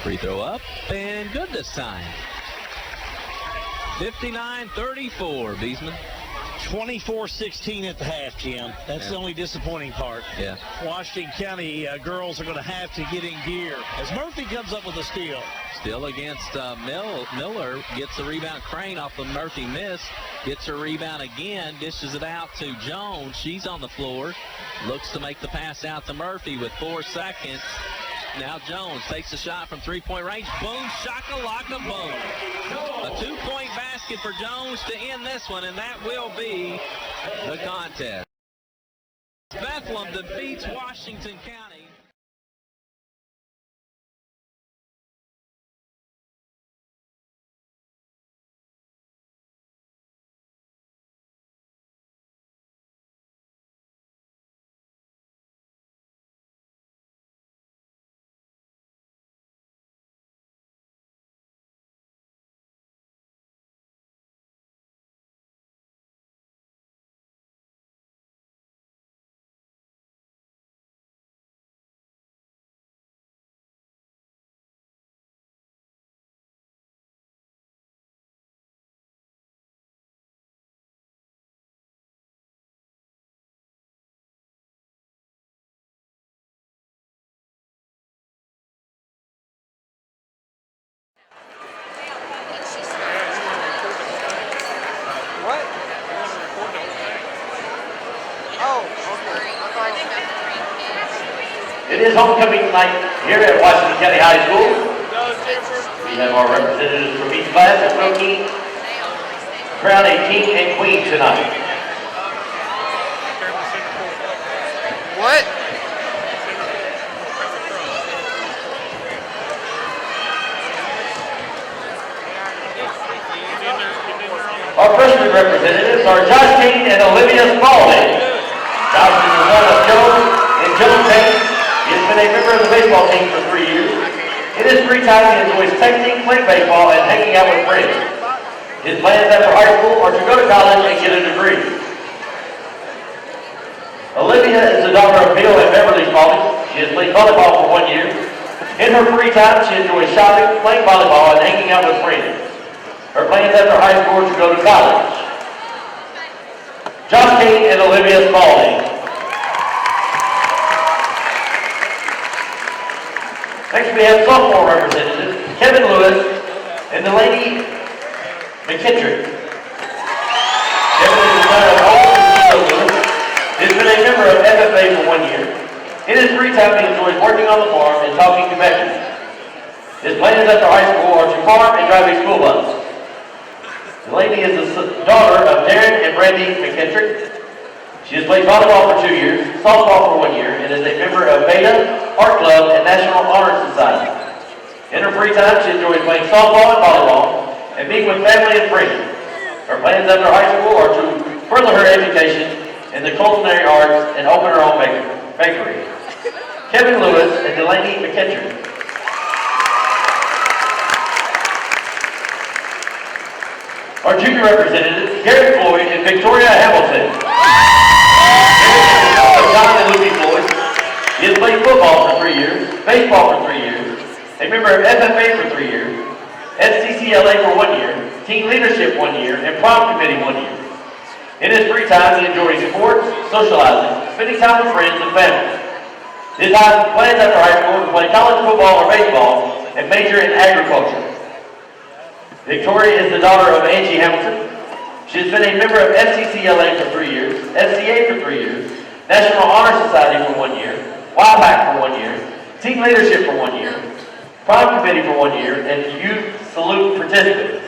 Free throw up and good this time. 59-34, Beesman. 24-16 at the half, Jim. That's the only disappointing part. Yeah. Washington County girls are going to have to get in gear as Murphy comes up with a steal. Still against Miller, gets the rebound. Crane off the Murphy miss, gets her rebound again, dishes it out to Jones. She's on the floor, looks to make the pass out to Murphy with 4 seconds. Now Jones takes a shot from three-point range. Boom, shakalaka, boom. A 2-point basket for Jones to end this one, and that will be the contest. Bethlehem defeats Washington County. It is homecoming night here at Washington County High School. We have our representatives from each class of 13 crown a king and queen tonight. What? Our freshman representatives are Josh King and Olivia Spalding. Josh is the son of Joe and Joe King. He has been a member of the baseball team for 3 years. In his free time, he enjoys texting, playing baseball, and hanging out with friends. His plans after high school are to go to college and get a degree. Olivia is the daughter of Bill and Beverly Spalding. She has played volleyball for 1 year. In her free time, she enjoys shopping, playing volleyball, and hanging out with friends. Her plans after high school are to go to college. Josh King and Olivia Spalding. Next we have sophomore representatives, Kevin Lewis and Delaney McKittrick. Kevin is the son of Olivia Lewis. He has been a member of FFA for 1 year. In his free time, he enjoys working on the farm and talking to veterans. His plans after high school are to farm and drive a school bus. Delaney is the daughter of Darren and Brandy McKittrick. She has played volleyball for 2 years, softball for 1 year, and is a member of Beta, Art Club, and National Honor Society. In her free time, she enjoys playing softball and volleyball, and being with family and friends. Her plans after high school are to further her education in the culinary arts and open her own bakery. Kevin Lewis and Delaney McKittrick. Our junior representatives, Garrett Floyd and Victoria Hamilton. John and Lucy Floyd. He has played football for 3 years, baseball for 3 years, a member of FFA for 3 years, SCCLA for 1 year, team leadership 1 year, and prom committee 1 year. In his free time, he enjoys sports, socializing, spending time with friends and family. His plans after high school are to play college football or baseball and major in agriculture. Victoria is the daughter of Angie Hamilton. She has been a member of SCCLA for 3 years, SCA for 3 years, National Honor Society for 1 year, YPAC for 1 year, team leadership for 1 year, prom committee for 1 year, and youth salute participant.